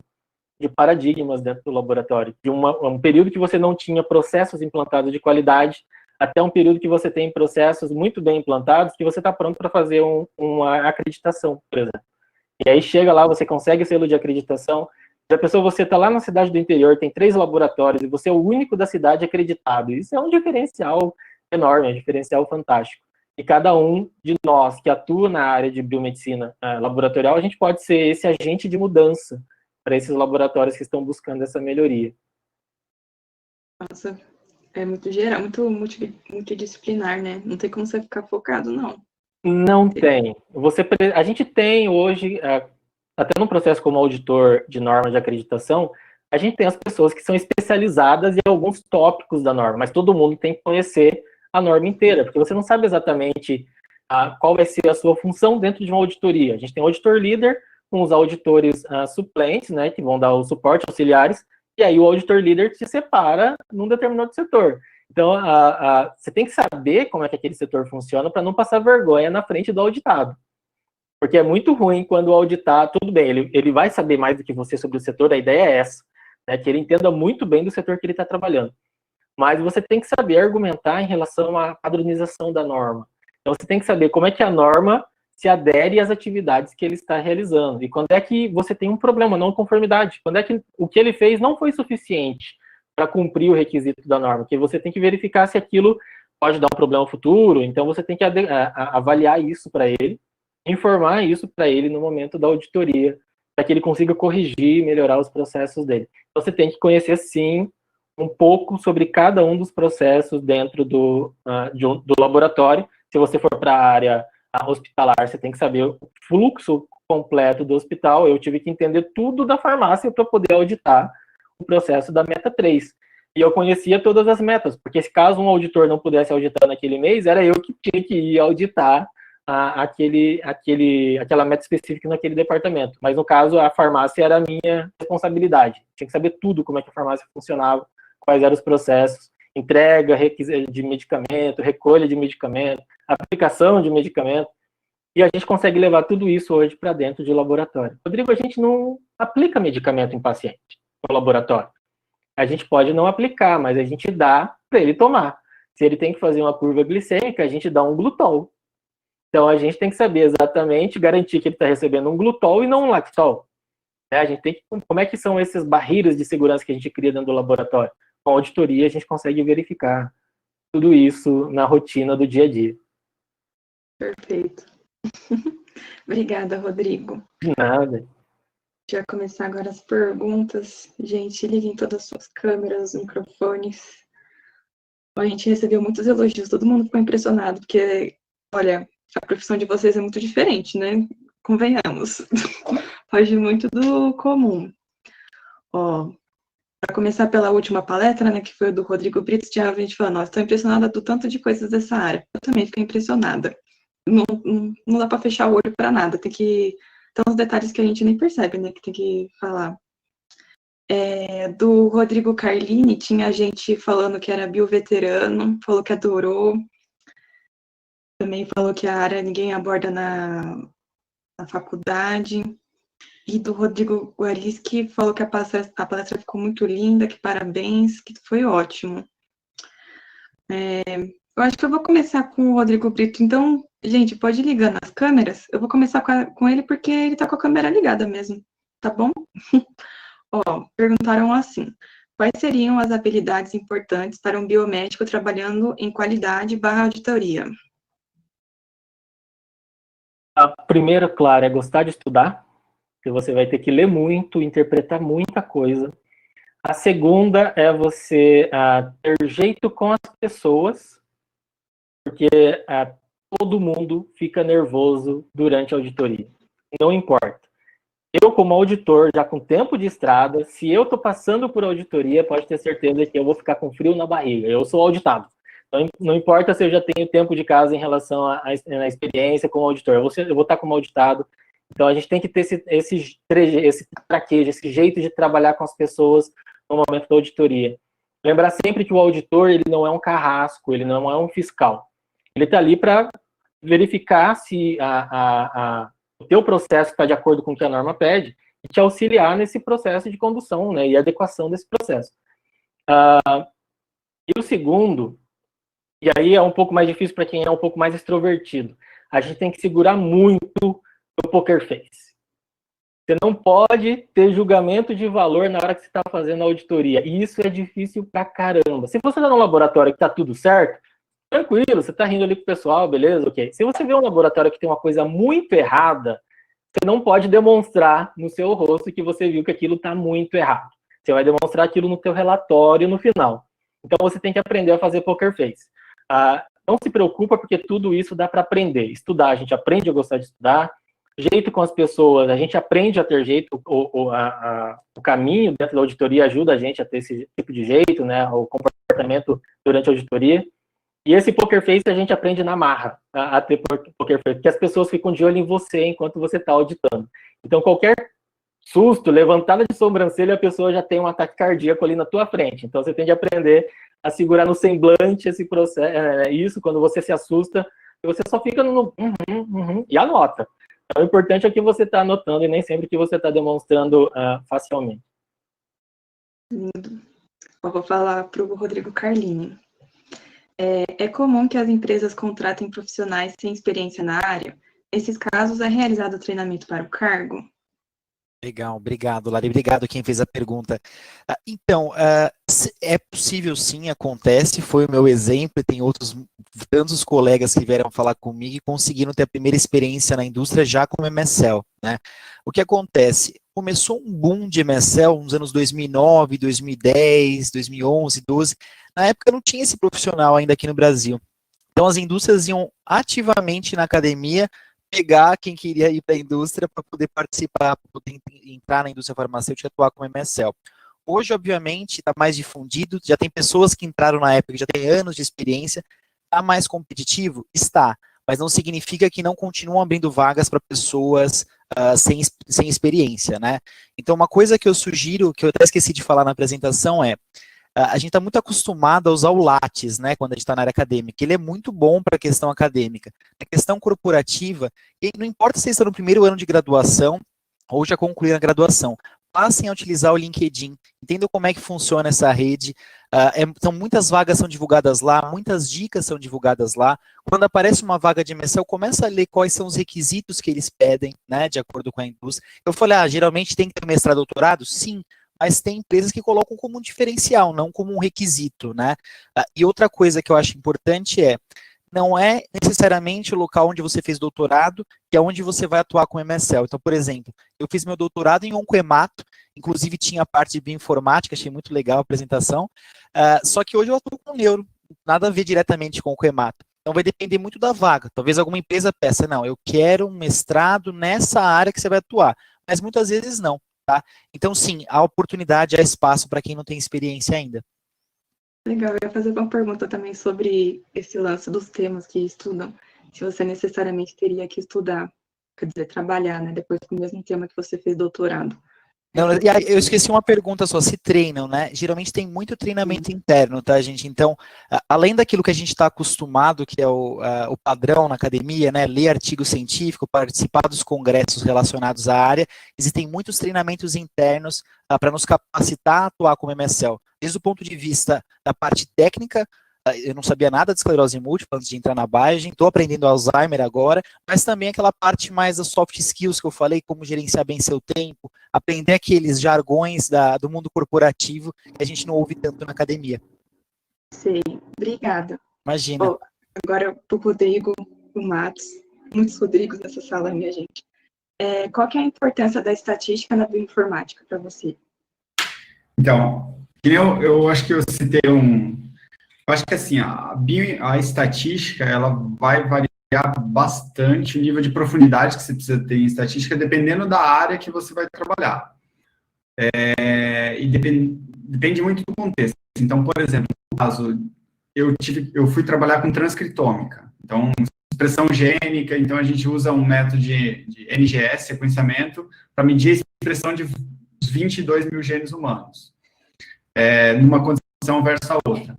de paradigmas dentro do laboratório, de um período que você não tinha processos implantados de qualidade, até um período que você tem processos muito bem implantados, que você está pronto para fazer uma acreditação, por exemplo. E aí chega lá, você consegue o selo de acreditação, se a pessoa, você está lá na cidade do interior, tem 3 laboratórios, e você é o único da cidade acreditado. Isso é um diferencial enorme, é um diferencial fantástico. E cada um de nós que atua na área de biomedicina laboratorial, a gente pode ser esse agente de mudança para esses laboratórios que estão buscando essa melhoria. Nossa, é muito geral, muito multidisciplinar, né? Não tem como você ficar focado, não. Não tem. A gente tem hoje, até num processo como auditor de norma de acreditação, a gente tem as pessoas que são especializadas em alguns tópicos da norma, mas todo mundo tem que conhecer a norma inteira, porque você não sabe exatamente qual vai ser a sua função dentro de uma auditoria. A gente tem o auditor líder, com os auditores suplentes, né, que vão dar o suporte auxiliares, e aí o auditor líder se separa num determinado setor. Então, você tem que saber como é que aquele setor funciona para não passar vergonha na frente do auditado. Porque é muito ruim quando o auditado, tudo bem, ele vai saber mais do que você sobre o setor, a ideia é essa, né, que ele entenda muito bem do setor que ele está trabalhando. Mas você tem que saber argumentar em relação à padronização da norma. Então, você tem que saber como é que a norma se adere às atividades que ele está realizando. E quando é que você tem um problema, não conformidade. Quando é que o que ele fez não foi suficiente para cumprir o requisito da norma. Que você tem que verificar se aquilo pode dar um problema futuro. Então, você tem que avaliar isso para ele, informar isso para ele no momento da auditoria, para que ele consiga corrigir e melhorar os processos dele. Então, você tem que conhecer, sim, um pouco sobre cada um dos processos dentro do laboratório. Se você for para a área hospitalar, você tem que saber o fluxo completo do hospital. Eu tive que entender tudo da farmácia para poder auditar o processo da meta 3. E eu conhecia todas as metas, porque se caso um auditor não pudesse auditar naquele mês, era eu que tinha que ir auditar aquela meta específica naquele departamento. Mas no caso, a farmácia era a minha responsabilidade. Tinha que saber tudo, como é que a farmácia funcionava, quais eram os processos, entrega de medicamento, recolha de medicamento, aplicação de medicamento, e a gente consegue levar tudo isso hoje para dentro de laboratório. Rodrigo, a gente não aplica medicamento em paciente no laboratório. A gente pode não aplicar, mas a gente dá para ele tomar. Se ele tem que fazer uma curva glicêmica, a gente dá um glutol. Então, a gente tem que saber exatamente, garantir que ele está recebendo um glutol e não um lactol. A gente tem que, como é que são essas barreiras de segurança que a gente cria dentro do laboratório? Com a auditoria, a gente consegue verificar tudo isso na rotina do dia a dia. Perfeito. Obrigada, Rodrigo. De nada. Já começar agora as perguntas. Gente, liguem todas as suas câmeras, microfones. A gente recebeu muitos elogios, todo mundo ficou impressionado, porque, olha, a profissão de vocês é muito diferente, né? Convenhamos. Foge muito do comum. Ó, para começar pela última palestra, né, que foi do Rodrigo Brito, tinha gente falando, nossa, estou impressionada do tanto de coisas dessa área. Eu também fiquei impressionada. Não dá para fechar o olho para nada, tem que... Então, os detalhes que a gente nem percebe, né, que tem que falar. Do Rodrigo Carlini, tinha gente falando que era bioveterano, falou que adorou. Também falou que a área ninguém aborda na faculdade. E do Rodrigo Guaris, que falou que a palestra ficou muito linda, que parabéns, que foi ótimo. Eu acho que eu vou começar com o Rodrigo Brito. Então, Gente, pode ir ligando as câmeras? Eu vou começar com ele porque ele tá com a câmera ligada mesmo, tá bom? Ó, perguntaram assim, quais seriam as habilidades importantes para um biomédico trabalhando em qualidade/auditoria? A primeira, claro, é gostar de estudar, porque você vai ter que ler muito, interpretar muita coisa. A segunda é você ter jeito com as pessoas, porque todo mundo fica nervoso durante a auditoria. Não importa. Eu, como auditor, já com tempo de estrada, se eu estou passando por auditoria, pode ter certeza que eu vou ficar com frio na barriga. Eu sou auditado. Então, não importa se eu já tenho tempo de casa em relação à experiência como auditor. Eu vou estar como auditado. Então, a gente tem que ter esse traquejo, esse jeito de trabalhar com as pessoas no momento da auditoria. Lembrar sempre que o auditor, ele não é um carrasco, ele não é um fiscal. Ele está ali para verificar se o teu processo está de acordo com o que a norma pede e te auxiliar nesse processo de condução, né, e adequação desse processo. E o segundo, e aí é um pouco mais difícil para quem é um pouco mais extrovertido, a gente tem que segurar muito o poker face. Você não pode ter julgamento de valor na hora que você está fazendo a auditoria, e isso é difícil pra caramba. Se você está num laboratório que está tudo certo, tranquilo, você está rindo ali com o pessoal, beleza, ok. Se você vê um laboratório que tem uma coisa muito errada, você não pode demonstrar no seu rosto que você viu que aquilo está muito errado. Você vai demonstrar aquilo no seu relatório no final. Então, você tem que aprender a fazer poker face. Não se preocupa, porque tudo isso dá para aprender. Estudar, a gente aprende a gostar de estudar. Jeito com as pessoas, a gente aprende a ter jeito. O caminho dentro da auditoria ajuda a gente a ter esse tipo de jeito, né? O comportamento durante a auditoria. E esse poker face a gente aprende na marra a ter poker face, porque as pessoas ficam de olho em você enquanto você está auditando. Então, qualquer susto, levantada de sobrancelha, a pessoa já tem um ataque cardíaco ali na tua frente. Então, você tem de aprender a segurar no semblante esse processo, isso, quando você se assusta, você só fica no e anota. Então, o importante é que você está anotando e nem sempre que você está demonstrando facilmente. Eu vou falar para o Rodrigo Carlini. É comum que as empresas contratem profissionais sem experiência na área? Nesses casos, é realizado treinamento para o cargo? Legal, obrigado, Lari. Obrigado quem fez a pergunta. Então, é possível sim, acontece, foi o meu exemplo, e tem outros tantos colegas que vieram falar comigo e conseguiram ter a primeira experiência na indústria já como MSL, né? O que acontece? Começou um boom de MSL nos anos 2009, 2010, 2011, 2012. Na época não tinha esse profissional ainda aqui no Brasil. Então as indústrias iam ativamente na academia pegar quem queria ir para a indústria para poder participar, para poder entrar na indústria farmacêutica e atuar como MSL. Hoje, obviamente, está mais difundido, já tem pessoas que entraram na época, já tem anos de experiência, está mais competitivo? Está, mas não significa que não continuam abrindo vagas para pessoas sem experiência, né? Então, uma coisa que eu sugiro, que eu até esqueci de falar na apresentação a gente está muito acostumado a usar o Lattes, né, quando a gente está na área acadêmica. Ele é muito bom para a questão acadêmica. Na questão corporativa, e não importa se você está no primeiro ano de graduação ou já concluíram a graduação, passem a utilizar o LinkedIn, entendam como é que funciona essa rede. Então, muitas vagas são divulgadas lá, muitas dicas são divulgadas lá. Quando aparece uma vaga de MSL, começa a ler quais são os requisitos que eles pedem, né, de acordo com a indústria. Eu falei, geralmente tem que ter mestrado, doutorado? Sim, mas tem empresas que colocam como um diferencial, não como um requisito, né? E outra coisa que eu acho importante não é necessariamente o local onde você fez doutorado, que é onde você vai atuar com MSL. Então, por exemplo, eu fiz meu doutorado em oncoemato, inclusive tinha a parte de bioinformática, achei muito legal a apresentação, só que hoje eu atuo com neuro, nada a ver diretamente com oncoemato. Então vai depender muito da vaga. Talvez alguma empresa peça, não, eu quero um mestrado nessa área que você vai atuar, mas muitas vezes não. Tá? Então, sim, há oportunidade, há espaço para quem não tem experiência ainda. Legal, eu ia fazer uma pergunta também sobre esse lance dos temas que estudam. Se você necessariamente teria que estudar, quer dizer, trabalhar, né, depois com o mesmo tema que você fez doutorado. Não, eu esqueci uma pergunta só, se treinam, né? Geralmente tem muito treinamento interno, tá, gente? Então, além daquilo que a gente está acostumado, que é o padrão na academia, né? Ler artigo científico, participar dos congressos relacionados à área, existem muitos treinamentos internos para nos capacitar a atuar como MSL, desde o ponto de vista da parte técnica, eu não sabia nada de esclerose múltipla antes de entrar na Biogen, estou aprendendo Alzheimer agora, mas também aquela parte mais das soft skills que eu falei, como gerenciar bem seu tempo, aprender aqueles jargões do mundo corporativo que a gente não ouve tanto na academia. Sei, obrigada. Imagina. Bom, agora para o Rodrigo, o Matos, muitos Rodrigos nessa sala, minha gente. Qual que é a importância da estatística na bioinformática para você? Então, eu acho que eu citei eu acho que assim, a estatística, ela vai variar bastante o nível de profundidade que você precisa ter em estatística, dependendo da área que você vai trabalhar. E depende muito do contexto. Então, por exemplo, no caso, eu fui trabalhar com transcriptômica. Então, expressão gênica, então a gente usa um método de NGS, sequenciamento, para medir a expressão de 22 mil genes humanos, numa condição versus a outra.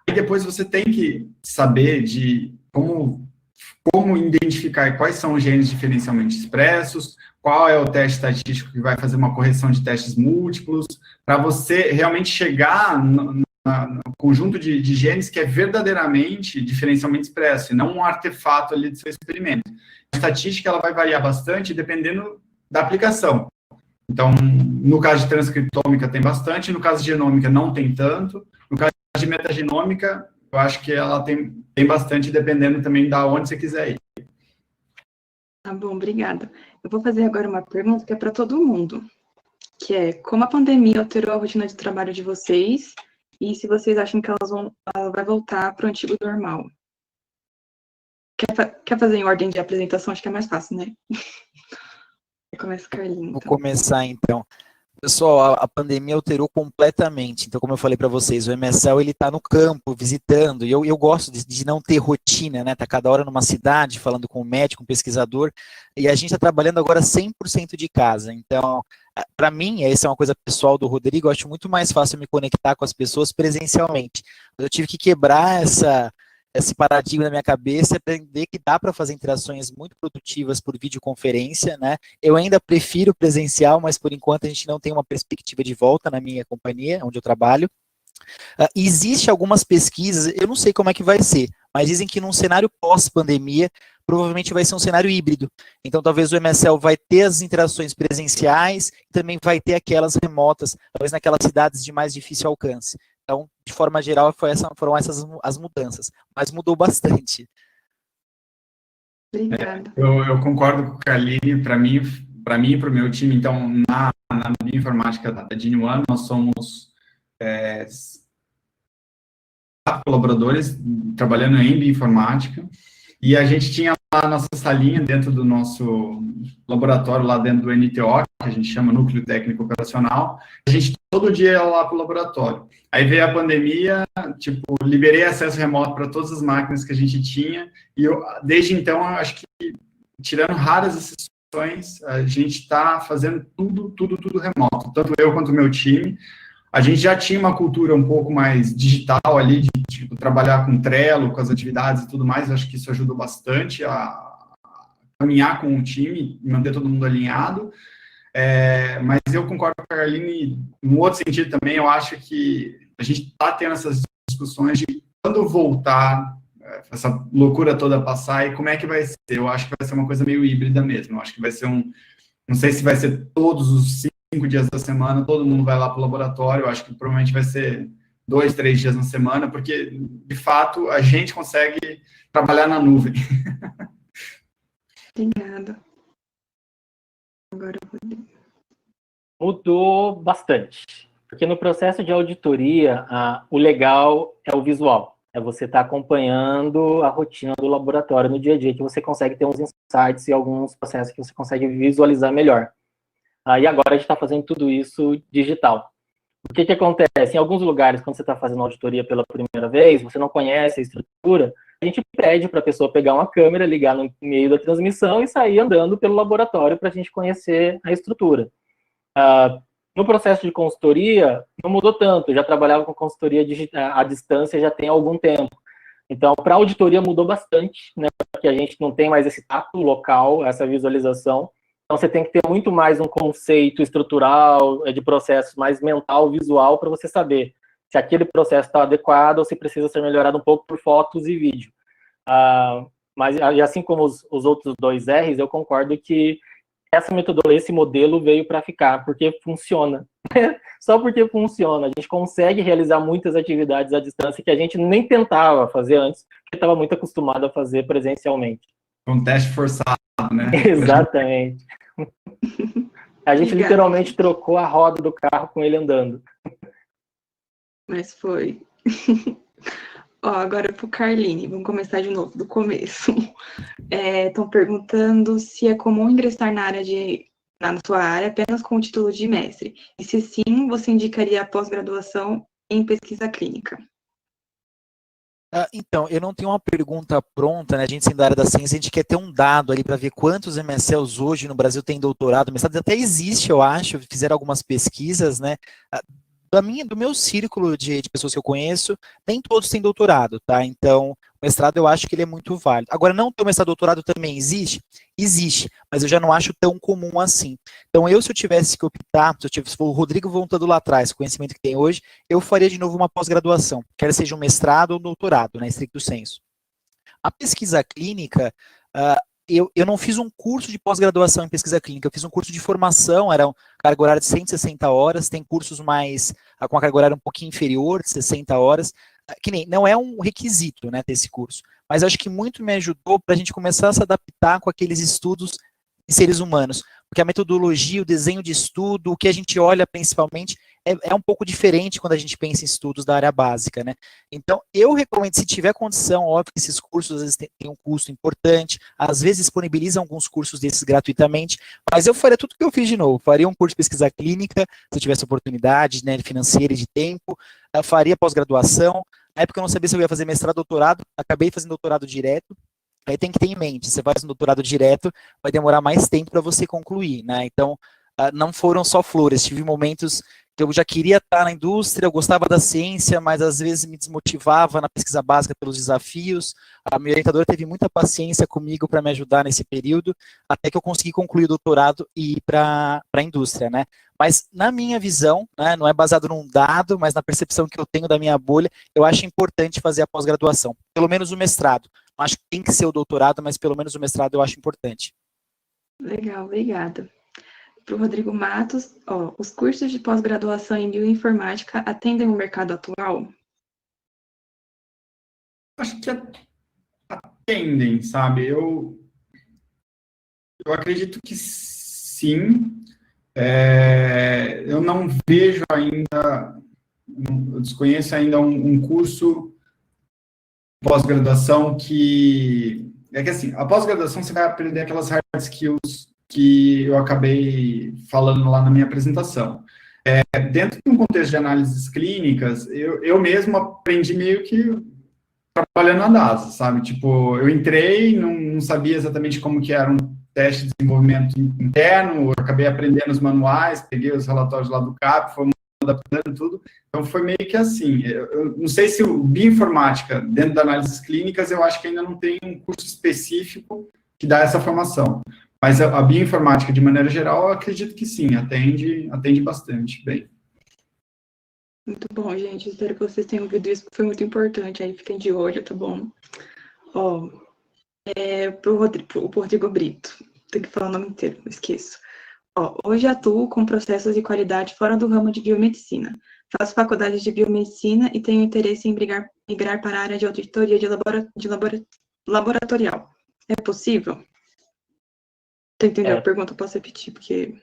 E depois você tem que saber de como identificar quais são os genes diferencialmente expressos, qual é o teste estatístico que vai fazer uma correção de testes múltiplos, para você realmente chegar no conjunto de genes que é verdadeiramente diferencialmente expresso, e não um artefato ali do seu experimento. A estatística ela vai variar bastante dependendo da aplicação. Então, no caso de transcriptômica tem bastante, no caso de genômica não tem tanto, no caso de metagenômica, eu acho que ela tem bastante, dependendo também da onde você quiser ir. Tá bom, obrigada. Eu vou fazer agora uma pergunta que é para todo mundo, que é como a pandemia alterou a rotina de trabalho de vocês e se vocês acham que ela vai voltar para o antigo normal. Quer fazer em ordem de apresentação? Acho que é mais fácil, né? Começa, Carlinhos. Vou começar, então. Pessoal, a pandemia alterou completamente. Então, como eu falei para vocês, o MSL ele está no campo, visitando, e eu gosto de não ter rotina, né? Tá cada hora numa cidade, falando com o médico, com o pesquisador, e a gente está trabalhando agora 100% de casa. Então, para mim, essa é uma coisa pessoal do Rodrigo, eu acho muito mais fácil me conectar com as pessoas presencialmente. Eu tive que quebrar esse paradigma na minha cabeça, aprender que dá para fazer interações muito produtivas por videoconferência, né? Eu ainda prefiro presencial, mas por enquanto a gente não tem uma perspectiva de volta na minha companhia, onde eu trabalho. Existe algumas pesquisas, eu não sei como é que vai ser, mas dizem que num cenário pós-pandemia, provavelmente vai ser um cenário híbrido. Então, talvez o MSL vai ter as interações presenciais, também vai ter aquelas remotas, talvez naquelas cidades de mais difícil alcance. Então, de forma geral, foram essas as mudanças, mas mudou bastante. Obrigada. Eu concordo com o Carline, para mim e para o meu time, então, na bioinformática da DIN1, nós somos 4 colaboradores trabalhando em bioinformática, e a gente tinha lá a nossa salinha dentro do nosso laboratório, lá dentro do NTO, que a gente chama Núcleo Técnico Operacional. A gente todo dia ia lá para o laboratório. Aí veio a pandemia, liberei acesso remoto para todas as máquinas que a gente tinha, e desde então, acho que, tirando raras exceções, a gente está fazendo tudo remoto, tanto eu quanto o meu time. A gente já tinha uma cultura um pouco mais digital ali, de trabalhar com Trello, com as atividades e tudo mais. Acho que isso ajudou bastante a caminhar com o time e manter todo mundo alinhado. Mas eu concordo com a Carline, num outro sentido também, eu acho que a gente está tendo essas discussões de quando voltar, essa loucura toda passar, e como é que vai ser. Eu acho que vai ser uma coisa meio híbrida mesmo. Eu acho que vai ser não sei se vai ser todos os 5 dias da semana, todo mundo vai lá para o laboratório. Eu acho que provavelmente vai ser 2, 3 dias na semana, porque, de fato, a gente consegue trabalhar na nuvem. Obrigada. Agora eu vou... Mudou bastante, porque no processo de auditoria, o legal é o visual, é você estar acompanhando a rotina do laboratório no dia a dia, que você consegue ter uns insights e alguns processos que você consegue visualizar melhor. E agora a gente está fazendo tudo isso digital. O que acontece? Em alguns lugares, quando você está fazendo auditoria pela primeira vez, você não conhece a estrutura, a gente pede para a pessoa pegar uma câmera, ligar no meio da transmissão e sair andando pelo laboratório para a gente conhecer a estrutura. No processo de consultoria, não mudou tanto. Eu já trabalhava com consultoria à distância já tem algum tempo. Então, para a auditoria mudou bastante, né, porque a gente não tem mais esse tato local, essa visualização. Então, você tem que ter muito mais um conceito estrutural, de processo mais mental, visual, para você saber se aquele processo está adequado ou se precisa ser melhorado um pouco por fotos e vídeo. Mas, assim como os outros 2 R's, eu concordo que essa metodologia, esse modelo veio para ficar, porque funciona. Só porque funciona. A gente consegue realizar muitas atividades à distância que a gente nem tentava fazer antes, porque estava muito acostumado a fazer presencialmente. Um teste forçado, né? Exatamente. A gente literalmente trocou a roda do carro com ele andando. Mas foi. Ó, agora para o Carline, vamos começar de novo, do começo. Estão perguntando se é comum ingressar na sua área apenas com o título de mestre. E se sim, você indicaria a pós-graduação em pesquisa clínica? Então, eu não tenho uma pergunta pronta, né? A gente sendo da área da ciência, a gente quer ter um dado ali para ver quantos MSLs hoje no Brasil têm doutorado, mestrado, até existe, eu acho, fizeram algumas pesquisas, né? Do meu círculo de pessoas que eu conheço, nem todos têm doutorado, tá? Então, o mestrado eu acho que ele é muito válido. Agora, não ter mestrado doutorado também existe? Existe, mas eu já não acho tão comum assim. Então, se eu tivesse que optar, se o Rodrigo voltando lá atrás, o conhecimento que tem hoje, eu faria de novo uma pós-graduação, quer seja um mestrado ou um doutorado, né, estricto sensu. A pesquisa clínica, eu não fiz um curso de pós-graduação em pesquisa clínica, eu fiz um curso de formação, era carga horária de 160 horas, tem cursos com a carga horária um pouquinho inferior, de 60 horas, que nem, não é um requisito, né, ter esse curso, mas acho que muito me ajudou para a gente começar a se adaptar com aqueles estudos em seres humanos, porque a metodologia, o desenho de estudo, o que a gente olha principalmente, é um pouco diferente quando a gente pensa em estudos da área básica, né? Então, eu recomendo, se tiver condição, óbvio que esses cursos às vezes têm um custo importante, às vezes disponibilizam alguns cursos desses gratuitamente, mas eu faria tudo que eu fiz de novo, faria um curso de pesquisa clínica, se eu tivesse oportunidade, né, financeira e de tempo, faria pós-graduação, na época eu não sabia se eu ia fazer mestrado, doutorado, acabei fazendo doutorado direto. Aí tem que ter em mente, você faz um doutorado direto, vai demorar mais tempo para você concluir, né? Então, não foram só flores, tive momentos que eu já queria estar na indústria, eu gostava da ciência, mas às vezes me desmotivava na pesquisa básica pelos desafios. A minha orientadora teve muita paciência comigo para me ajudar nesse período, até que eu consegui concluir o doutorado e ir para a indústria, né? Mas na minha visão, né, não é baseado num dado, mas na percepção que eu tenho da minha bolha, eu acho importante fazer a pós-graduação, pelo menos o mestrado. Não acho que tem que ser o doutorado, mas pelo menos o mestrado eu acho importante. Legal, obrigada. Para o Rodrigo Matos, os cursos de pós-graduação em bioinformática atendem o mercado atual? Acho que atendem, sabe? Eu acredito que sim. Eu não vejo ainda, eu desconheço ainda um curso pós-graduação que assim, a pós-graduação você vai aprender aquelas hard skills que eu acabei falando lá na minha apresentação. Dentro de um contexto de análises clínicas, eu mesmo aprendi meio que trabalhando a DASA, sabe? Tipo, eu entrei, não sabia exatamente como que era um teste de desenvolvimento interno, eu acabei aprendendo os manuais, peguei os relatórios lá do CAP, fomos adaptando tudo, então foi meio que assim. Eu não sei se o bioinformática, dentro das análises clínicas, eu acho que ainda não tem um curso específico que dá essa formação. Mas a bioinformática, de maneira geral, eu acredito que sim, atende bastante bem. Muito bom, gente. Espero que vocês tenham ouvido isso, porque foi muito importante. Aí fiquem de olho, tá bom? Pro Rodrigo Brito. Tem que falar o nome inteiro, não esqueço. Hoje atuo com processos de qualidade fora do ramo de biomedicina. Faço faculdade de biomedicina e tenho interesse em migrar para a área de auditoria laboratorial. É possível? Você entendeu a pergunta? Posso repetir, porque...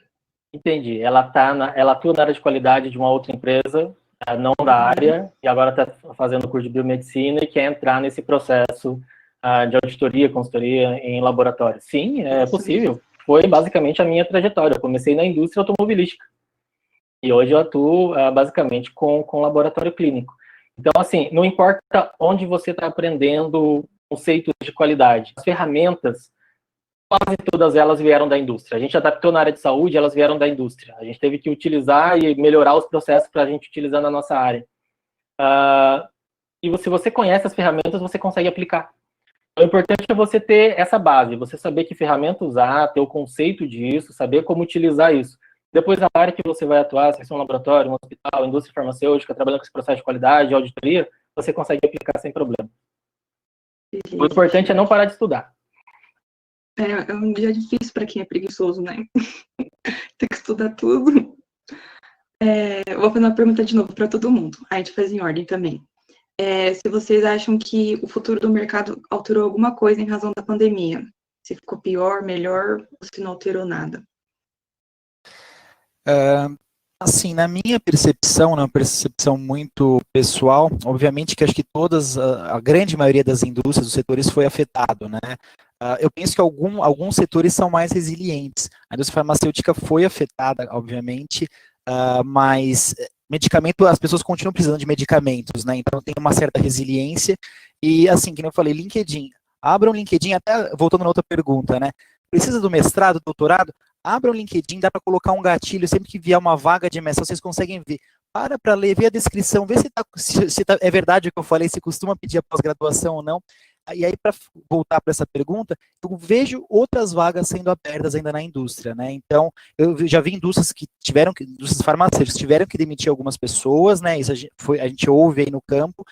Entendi. Ela atua na área de qualidade de uma outra empresa, não da área, e agora está fazendo o curso de biomedicina e quer entrar nesse processo de auditoria, consultoria em laboratório. Sim, é possível. Foi basicamente a minha trajetória. Eu comecei na indústria automobilística. E hoje eu atuo basicamente com laboratório clínico. Então, assim, não importa onde você está aprendendo conceitos de qualidade. As ferramentas, quase todas elas vieram da indústria. A gente adaptou na área de saúde, elas vieram da indústria. A gente teve que utilizar e melhorar os processos para a gente utilizar na nossa área. E se você conhece as ferramentas, você consegue aplicar. Então, o importante é você ter essa base, você saber que ferramenta usar, ter o conceito disso, saber como utilizar isso. Depois, a área que você vai atuar, se é um laboratório, um hospital, indústria farmacêutica, trabalhando com esse processo de qualidade, auditoria, você consegue aplicar sem problema. O importante é não parar de estudar. É um dia difícil para quem é preguiçoso, né? Tem que estudar tudo. Eu vou fazer uma pergunta de novo para todo mundo. A gente faz em ordem também. Se vocês acham que o futuro do mercado alterou alguma coisa em razão da pandemia. Se ficou pior, melhor, ou se não alterou nada. Assim, na minha percepção, uma percepção muito pessoal, obviamente que acho que a grande maioria das indústrias, dos setores foi afetado, né? Eu penso que alguns setores são mais resilientes. A indústria farmacêutica foi afetada, obviamente, mas medicamento, as pessoas continuam precisando de medicamentos, né? Então tem uma certa resiliência. E assim, como eu falei, LinkedIn. Abram o LinkedIn, até voltando na outra pergunta, né? Precisa do mestrado, doutorado? Abra o LinkedIn, dá para colocar um gatilho, sempre que vier uma vaga de MSL, vocês conseguem ver. Para ler, ver a descrição, ver se é verdade o que eu falei, se costuma pedir a pós-graduação ou não. E aí, para voltar para essa pergunta, eu vejo outras vagas sendo abertas ainda na indústria, né? Então, eu já vi indústrias indústrias farmacêuticas tiveram que demitir algumas pessoas, né? Isso a gente ouve aí no campo,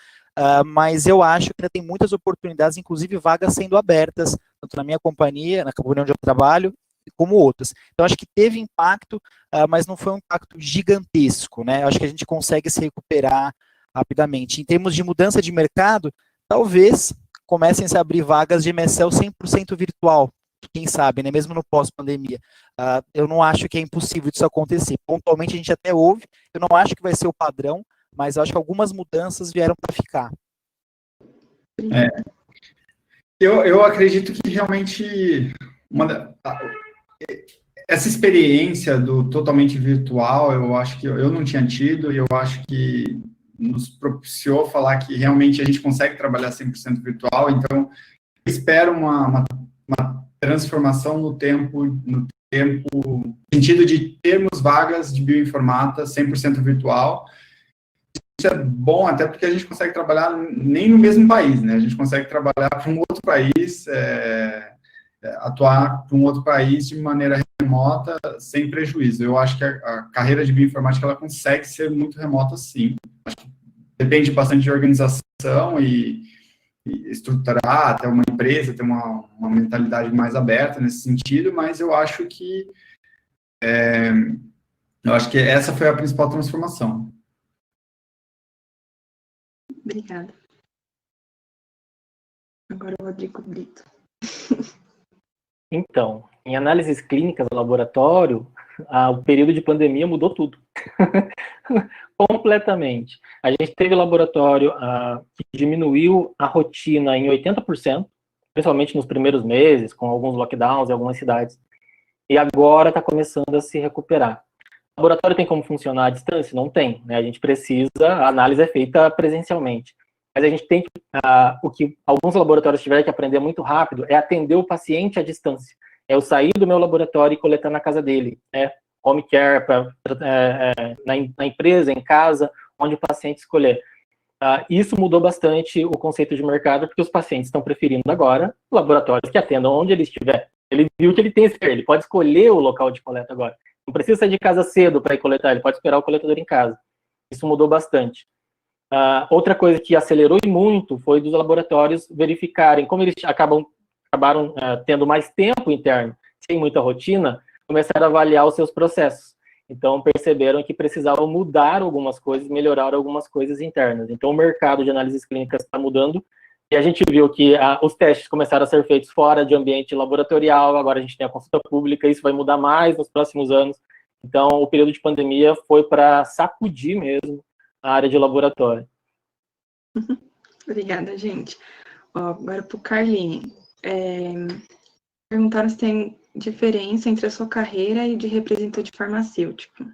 mas eu acho que ainda tem muitas oportunidades, inclusive vagas sendo abertas, tanto na minha companhia, na companhia onde eu trabalho, como outras. Então, acho que teve impacto, mas não foi um impacto gigantesco, né? Acho que a gente consegue se recuperar rapidamente. Em termos de mudança de mercado, talvez comecem a se abrir vagas de MSL 100% virtual, quem sabe, né? Mesmo no pós-pandemia. Eu não acho que é impossível disso acontecer. Pontualmente, a gente até ouve, eu não acho que vai ser o padrão, mas acho que algumas mudanças vieram para ficar. Eu acredito que realmente essa experiência do totalmente virtual, eu acho que eu não tinha tido, e eu acho que nos propiciou falar que realmente a gente consegue trabalhar 100% virtual, então eu espero uma transformação no tempo, no sentido de termos vagas de bioinformata 100% virtual. Isso é bom até porque a gente consegue trabalhar nem no mesmo país, né? A gente consegue trabalhar para um outro país, atuar para um outro país de maneira remota, sem prejuízo. Eu acho que a carreira de bioinformática ela consegue ser muito remota, sim. Acho que depende bastante de organização e estruturar, até uma empresa, ter uma mentalidade mais aberta nesse sentido, mas eu acho que essa foi a principal transformação. Obrigada. Agora o Rodrigo Brito. Então, em análises clínicas no laboratório, o período de pandemia mudou tudo. Completamente. A gente teve laboratório que diminuiu a rotina em 80%, principalmente nos primeiros meses, com alguns lockdowns em algumas cidades. E agora está começando a se recuperar. O laboratório tem como funcionar à distância? Não tem, né? A gente precisa, a análise é feita presencialmente. Mas a gente tem que, o que alguns laboratórios tiveram que aprender muito rápido é atender o paciente à distância. É eu sair do meu laboratório e coletar na casa dele, né? Home care, na empresa, em casa, onde o paciente escolher. Isso mudou bastante o conceito de mercado, porque os pacientes estão preferindo agora laboratórios que atendam onde ele estiver. Ele viu que ele tem ele pode escolher o local de coleta agora. Não precisa sair de casa cedo para ir coletar, ele pode esperar o coletador em casa. Isso mudou bastante. Outra coisa que acelerou muito foi dos laboratórios verificarem, como eles acabaram tendo mais tempo interno, sem muita rotina, começaram a avaliar os seus processos. Então, perceberam que precisavam mudar algumas coisas, melhorar algumas coisas internas. Então, o mercado de análises clínicas está mudando, e a gente viu que os testes começaram a ser feitos fora de ambiente laboratorial, agora a gente tem a consulta pública, isso vai mudar mais nos próximos anos. Então, o período de pandemia foi para sacudir mesmo a área de laboratório. Obrigada, gente. Agora para o Carline. Perguntaram se tem diferença entre a sua carreira e de representante farmacêutico.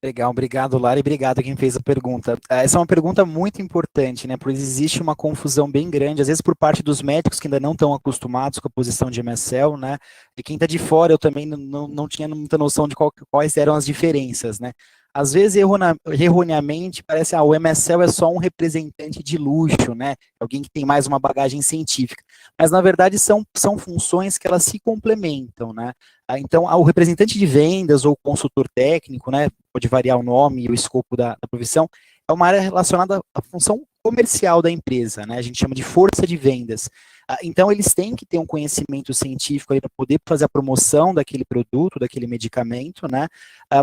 Legal, obrigado, Lara, e obrigado quem fez a pergunta. Essa é uma pergunta muito importante, né, porque existe uma confusão bem grande, às vezes por parte dos médicos que ainda não estão acostumados com a posição de MSL, né, e quem está de fora, eu também não tinha muita noção de quais eram as diferenças, né. às vezes, erroneamente, parece que o MSL é só um representante de luxo, né? Alguém que tem mais uma bagagem científica. Mas, na verdade, são funções que elas se complementam, né? Então, o representante de vendas ou consultor técnico, né? Pode variar o nome e o escopo da profissão, é uma área relacionada à função comercial da empresa, né? A gente chama de força de vendas. Então, eles têm que ter um conhecimento científico para poder fazer a promoção daquele produto, daquele medicamento, né?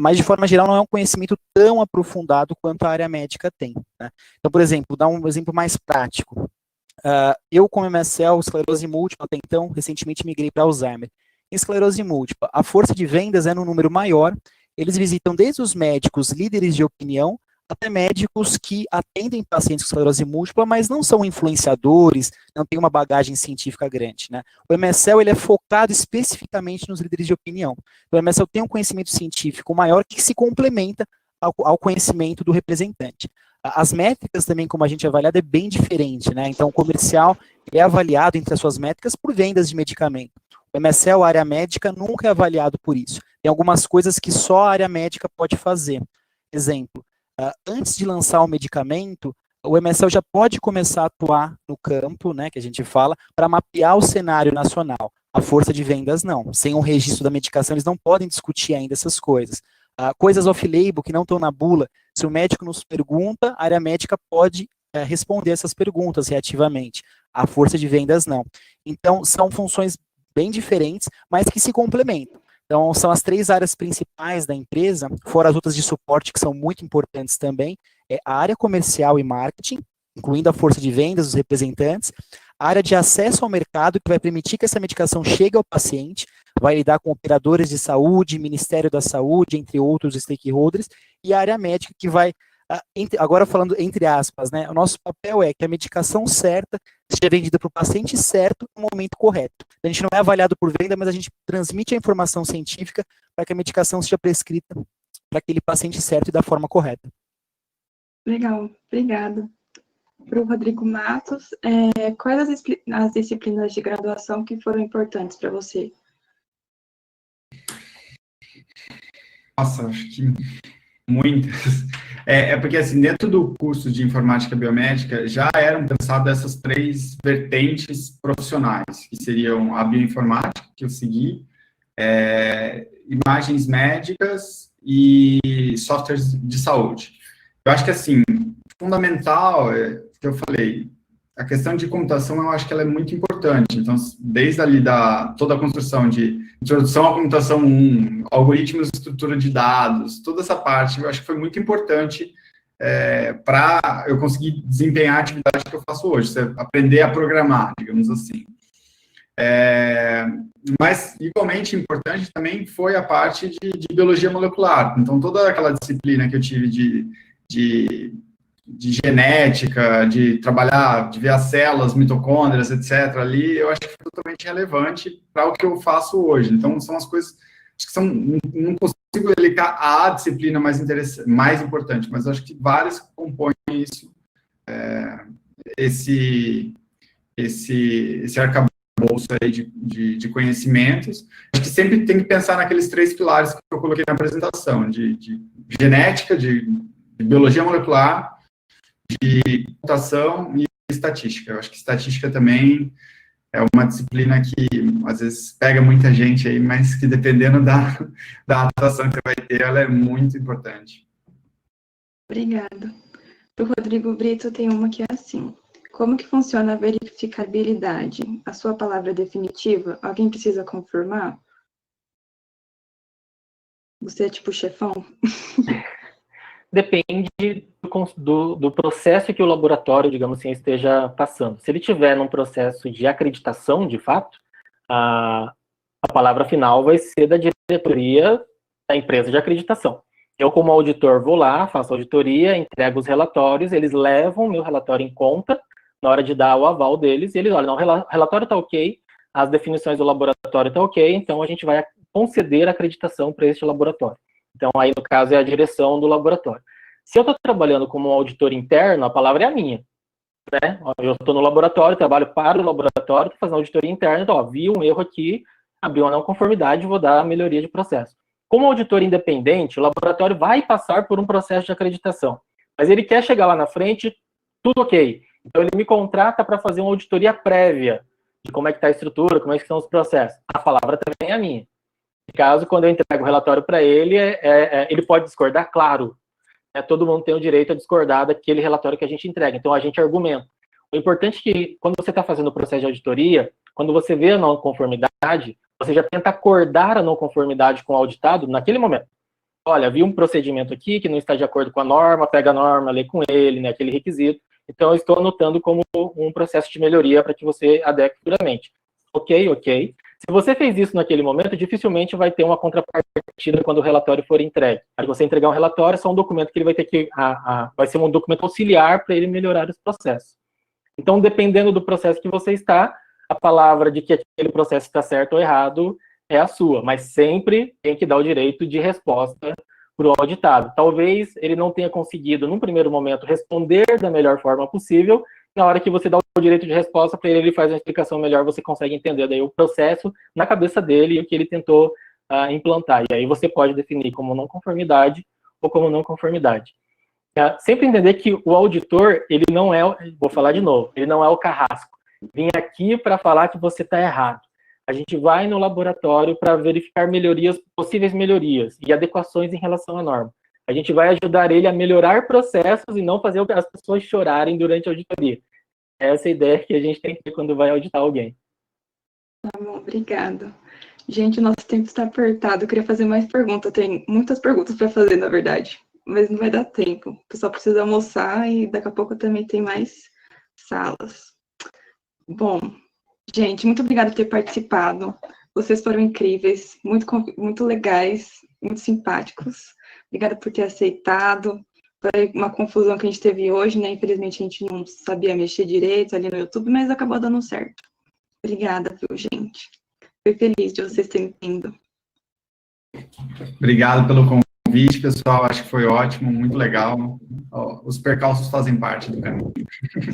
Mas, de forma geral, não é um conhecimento tão aprofundado quanto a área médica tem, né? Então, por exemplo, dar um exemplo mais prático. Eu, como MSL, esclerose múltipla, até então, recentemente migrei para Alzheimer. Em esclerose múltipla, a força de vendas é no número maior, eles visitam desde os médicos líderes de opinião, até médicos que atendem pacientes com esclerose múltipla, mas não são influenciadores, não têm uma bagagem científica grande, né? O MSL, ele é focado especificamente nos líderes de opinião. Então, o MSL tem um conhecimento científico maior que se complementa ao conhecimento do representante. As métricas também, como a gente é avaliado, é bem diferente, né? Então, o comercial é avaliado entre as suas métricas por vendas de medicamento. O MSL, a área médica, nunca é avaliado por isso. Tem algumas coisas que só a área médica pode fazer. Exemplo, antes de lançar o medicamento, o MSL já pode começar a atuar no campo, né, que a gente fala, para mapear o cenário nacional. A força de vendas não. Sem um registro da medicação, eles não podem discutir ainda essas coisas. Coisas off-label que não estão na bula, se o médico nos pergunta, a área médica pode responder essas perguntas reativamente. A força de vendas não. Então, são funções bem diferentes, mas que se complementam. Então, são as 3 áreas principais da empresa, fora as outras de suporte que são muito importantes também, é a área comercial e marketing, incluindo a força de vendas, os representantes, a área de acesso ao mercado, que vai permitir que essa medicação chegue ao paciente, vai lidar com operadores de saúde, Ministério da Saúde, entre outros stakeholders, e a área médica, que vai, agora falando entre aspas, né, o nosso papel é que a medicação certa seja vendida para o paciente certo no momento correto. A gente não é avaliado por venda, mas a gente transmite a informação científica para que a medicação seja prescrita para aquele paciente certo e da forma correta. Legal, obrigada. Para o Rodrigo Matos, quais as disciplinas de graduação que foram importantes para você? Nossa, acho que muitas. Porque, assim, dentro do curso de informática biomédica, já eram pensadas essas 3 vertentes profissionais, que seriam a bioinformática, que eu segui, imagens médicas e softwares de saúde. Eu acho que, assim, fundamental, que eu falei, a questão de computação, eu acho que ela é muito importante. Então, desde ali toda a construção de introdução à computação 1, algoritmos de estrutura de dados, toda essa parte, eu acho que foi muito importante para eu conseguir desempenhar a atividade que eu faço hoje, aprender a programar, digamos assim. Mas, igualmente importante também foi a parte de biologia molecular. Então, toda aquela disciplina que eu tive de genética, de trabalhar, de ver as células, mitocôndrias, etc., ali, eu acho que foi totalmente relevante para o que eu faço hoje. Então, são as coisas, acho que não consigo elencar a disciplina mais importante, mas acho que várias compõem isso, esse arcabouço aí de conhecimentos. Acho que sempre tem que pensar naqueles 3 pilares que eu coloquei na apresentação, de genética, de biologia molecular, de computação e estatística. Eu acho que estatística também é uma disciplina que, às vezes, pega muita gente aí, mas que, dependendo da atuação que você vai ter, ela é muito importante. Obrigada. Para o Rodrigo Brito, tem uma que é assim. Como que funciona a verificabilidade? A sua palavra é definitiva? Alguém precisa confirmar? Você é tipo chefão? Depende do processo que o laboratório, digamos assim, esteja passando. Se ele tiver num processo de acreditação, de fato, a palavra final vai ser da diretoria da empresa de acreditação. Eu, como auditor, vou lá, faço auditoria, entrego os relatórios, eles levam o meu relatório em conta na hora de dar o aval deles, e eles olham, não, o relatório está ok, as definições do laboratório estão ok, então a gente vai conceder a acreditação para este laboratório. Então, aí, no caso, é a direção do laboratório. Se eu estou trabalhando como auditor interno, a palavra é a minha, né? Eu estou no laboratório, trabalho para o laboratório, estou fazendo auditoria interna, então, vi um erro aqui, abriu uma não conformidade, vou dar a melhoria de processo. Como auditor independente, o laboratório vai passar por um processo de acreditação, mas ele quer chegar lá na frente, tudo ok. Então, ele me contrata para fazer uma auditoria prévia de como é que está a estrutura, como é que são os processos. A palavra também é minha. No caso, quando eu entrego o relatório para ele, ele pode discordar, claro. Todo mundo tem o direito a discordar daquele relatório que a gente entrega. Então, a gente argumenta. O importante é que, quando você está fazendo o processo de auditoria, quando você vê a não conformidade, você já tenta acordar a não conformidade com o auditado naquele momento. Olha, vi um procedimento aqui que não está de acordo com a norma, pega a norma, lê com ele, né, aquele requisito. Então, eu estou anotando como um processo de melhoria para que você adeque futuramente. Ok. Se você fez isso naquele momento, dificilmente vai ter uma contrapartida quando o relatório for entregue. Aí você entregar um relatório, é só um documento que ele vai ter que... vai ser um documento auxiliar para ele melhorar os processos. Então, dependendo do processo que você está, a palavra de que aquele processo está certo ou errado é a sua, mas sempre tem que dar o direito de resposta para o auditado. Talvez ele não tenha conseguido, num primeiro momento, responder da melhor forma possível. Na hora que você dá o direito de resposta para ele, ele faz uma explicação melhor, você consegue entender daí o processo na cabeça dele e o que ele tentou implantar. E aí você pode definir como não conformidade ou como não conformidade. Sempre entender que o auditor, ele não é, vou falar de novo, ele não é o carrasco. Vim aqui para falar que você está errado. A gente vai no laboratório para verificar melhorias, possíveis melhorias e adequações em relação à norma. A gente vai ajudar ele a melhorar processos e não fazer as pessoas chorarem durante a auditoria. Essa é a ideia que a gente tem que ter quando vai auditar alguém. Tá bom, obrigada. Gente, o nosso tempo está apertado. Eu queria fazer mais perguntas. Tem muitas perguntas para fazer, na verdade, mas não vai dar tempo. O pessoal precisa almoçar e daqui a pouco também tem mais salas. Bom, gente, muito obrigada por ter participado. Vocês foram incríveis, muito legais, muito simpáticos. Obrigada por ter aceitado. Foi uma confusão que a gente teve hoje, né? Infelizmente, a gente não sabia mexer direito ali no YouTube, mas acabou dando certo. Obrigada, viu, gente? Fui feliz de vocês terem vindo. Obrigado pelo convite, pessoal. Acho que foi ótimo, muito legal. Os percalços fazem parte do caminho.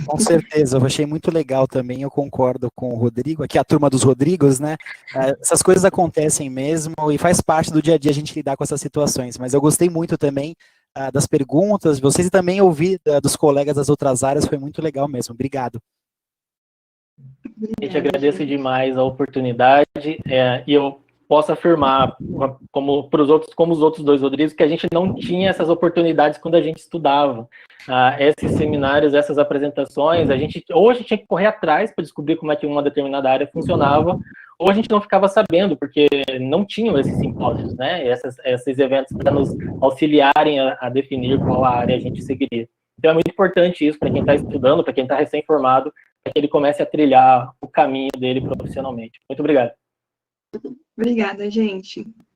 Com certeza, eu achei muito legal também, eu concordo com o Rodrigo, aqui a turma dos Rodrigos, né? Essas coisas acontecem mesmo e faz parte do dia a dia a gente lidar com essas situações, mas eu gostei muito também das perguntas de vocês e também ouvir dos colegas das outras áreas, foi muito legal mesmo. Obrigado. A gente agradece demais a oportunidade e eu posso afirmar, como os outros dois Rodrigos, que a gente não tinha essas oportunidades quando a gente estudava. Esses seminários, essas apresentações, ou a gente tinha que correr atrás para descobrir como é que uma determinada área funcionava, ou a gente não ficava sabendo, porque não tinham esses simpósios, né? Esses eventos para nos auxiliarem a definir qual área a gente seguiria. Então é muito importante isso para quem está estudando, para quem está recém-formado, para que ele comece a trilhar o caminho dele profissionalmente. Muito obrigado. Obrigada, gente.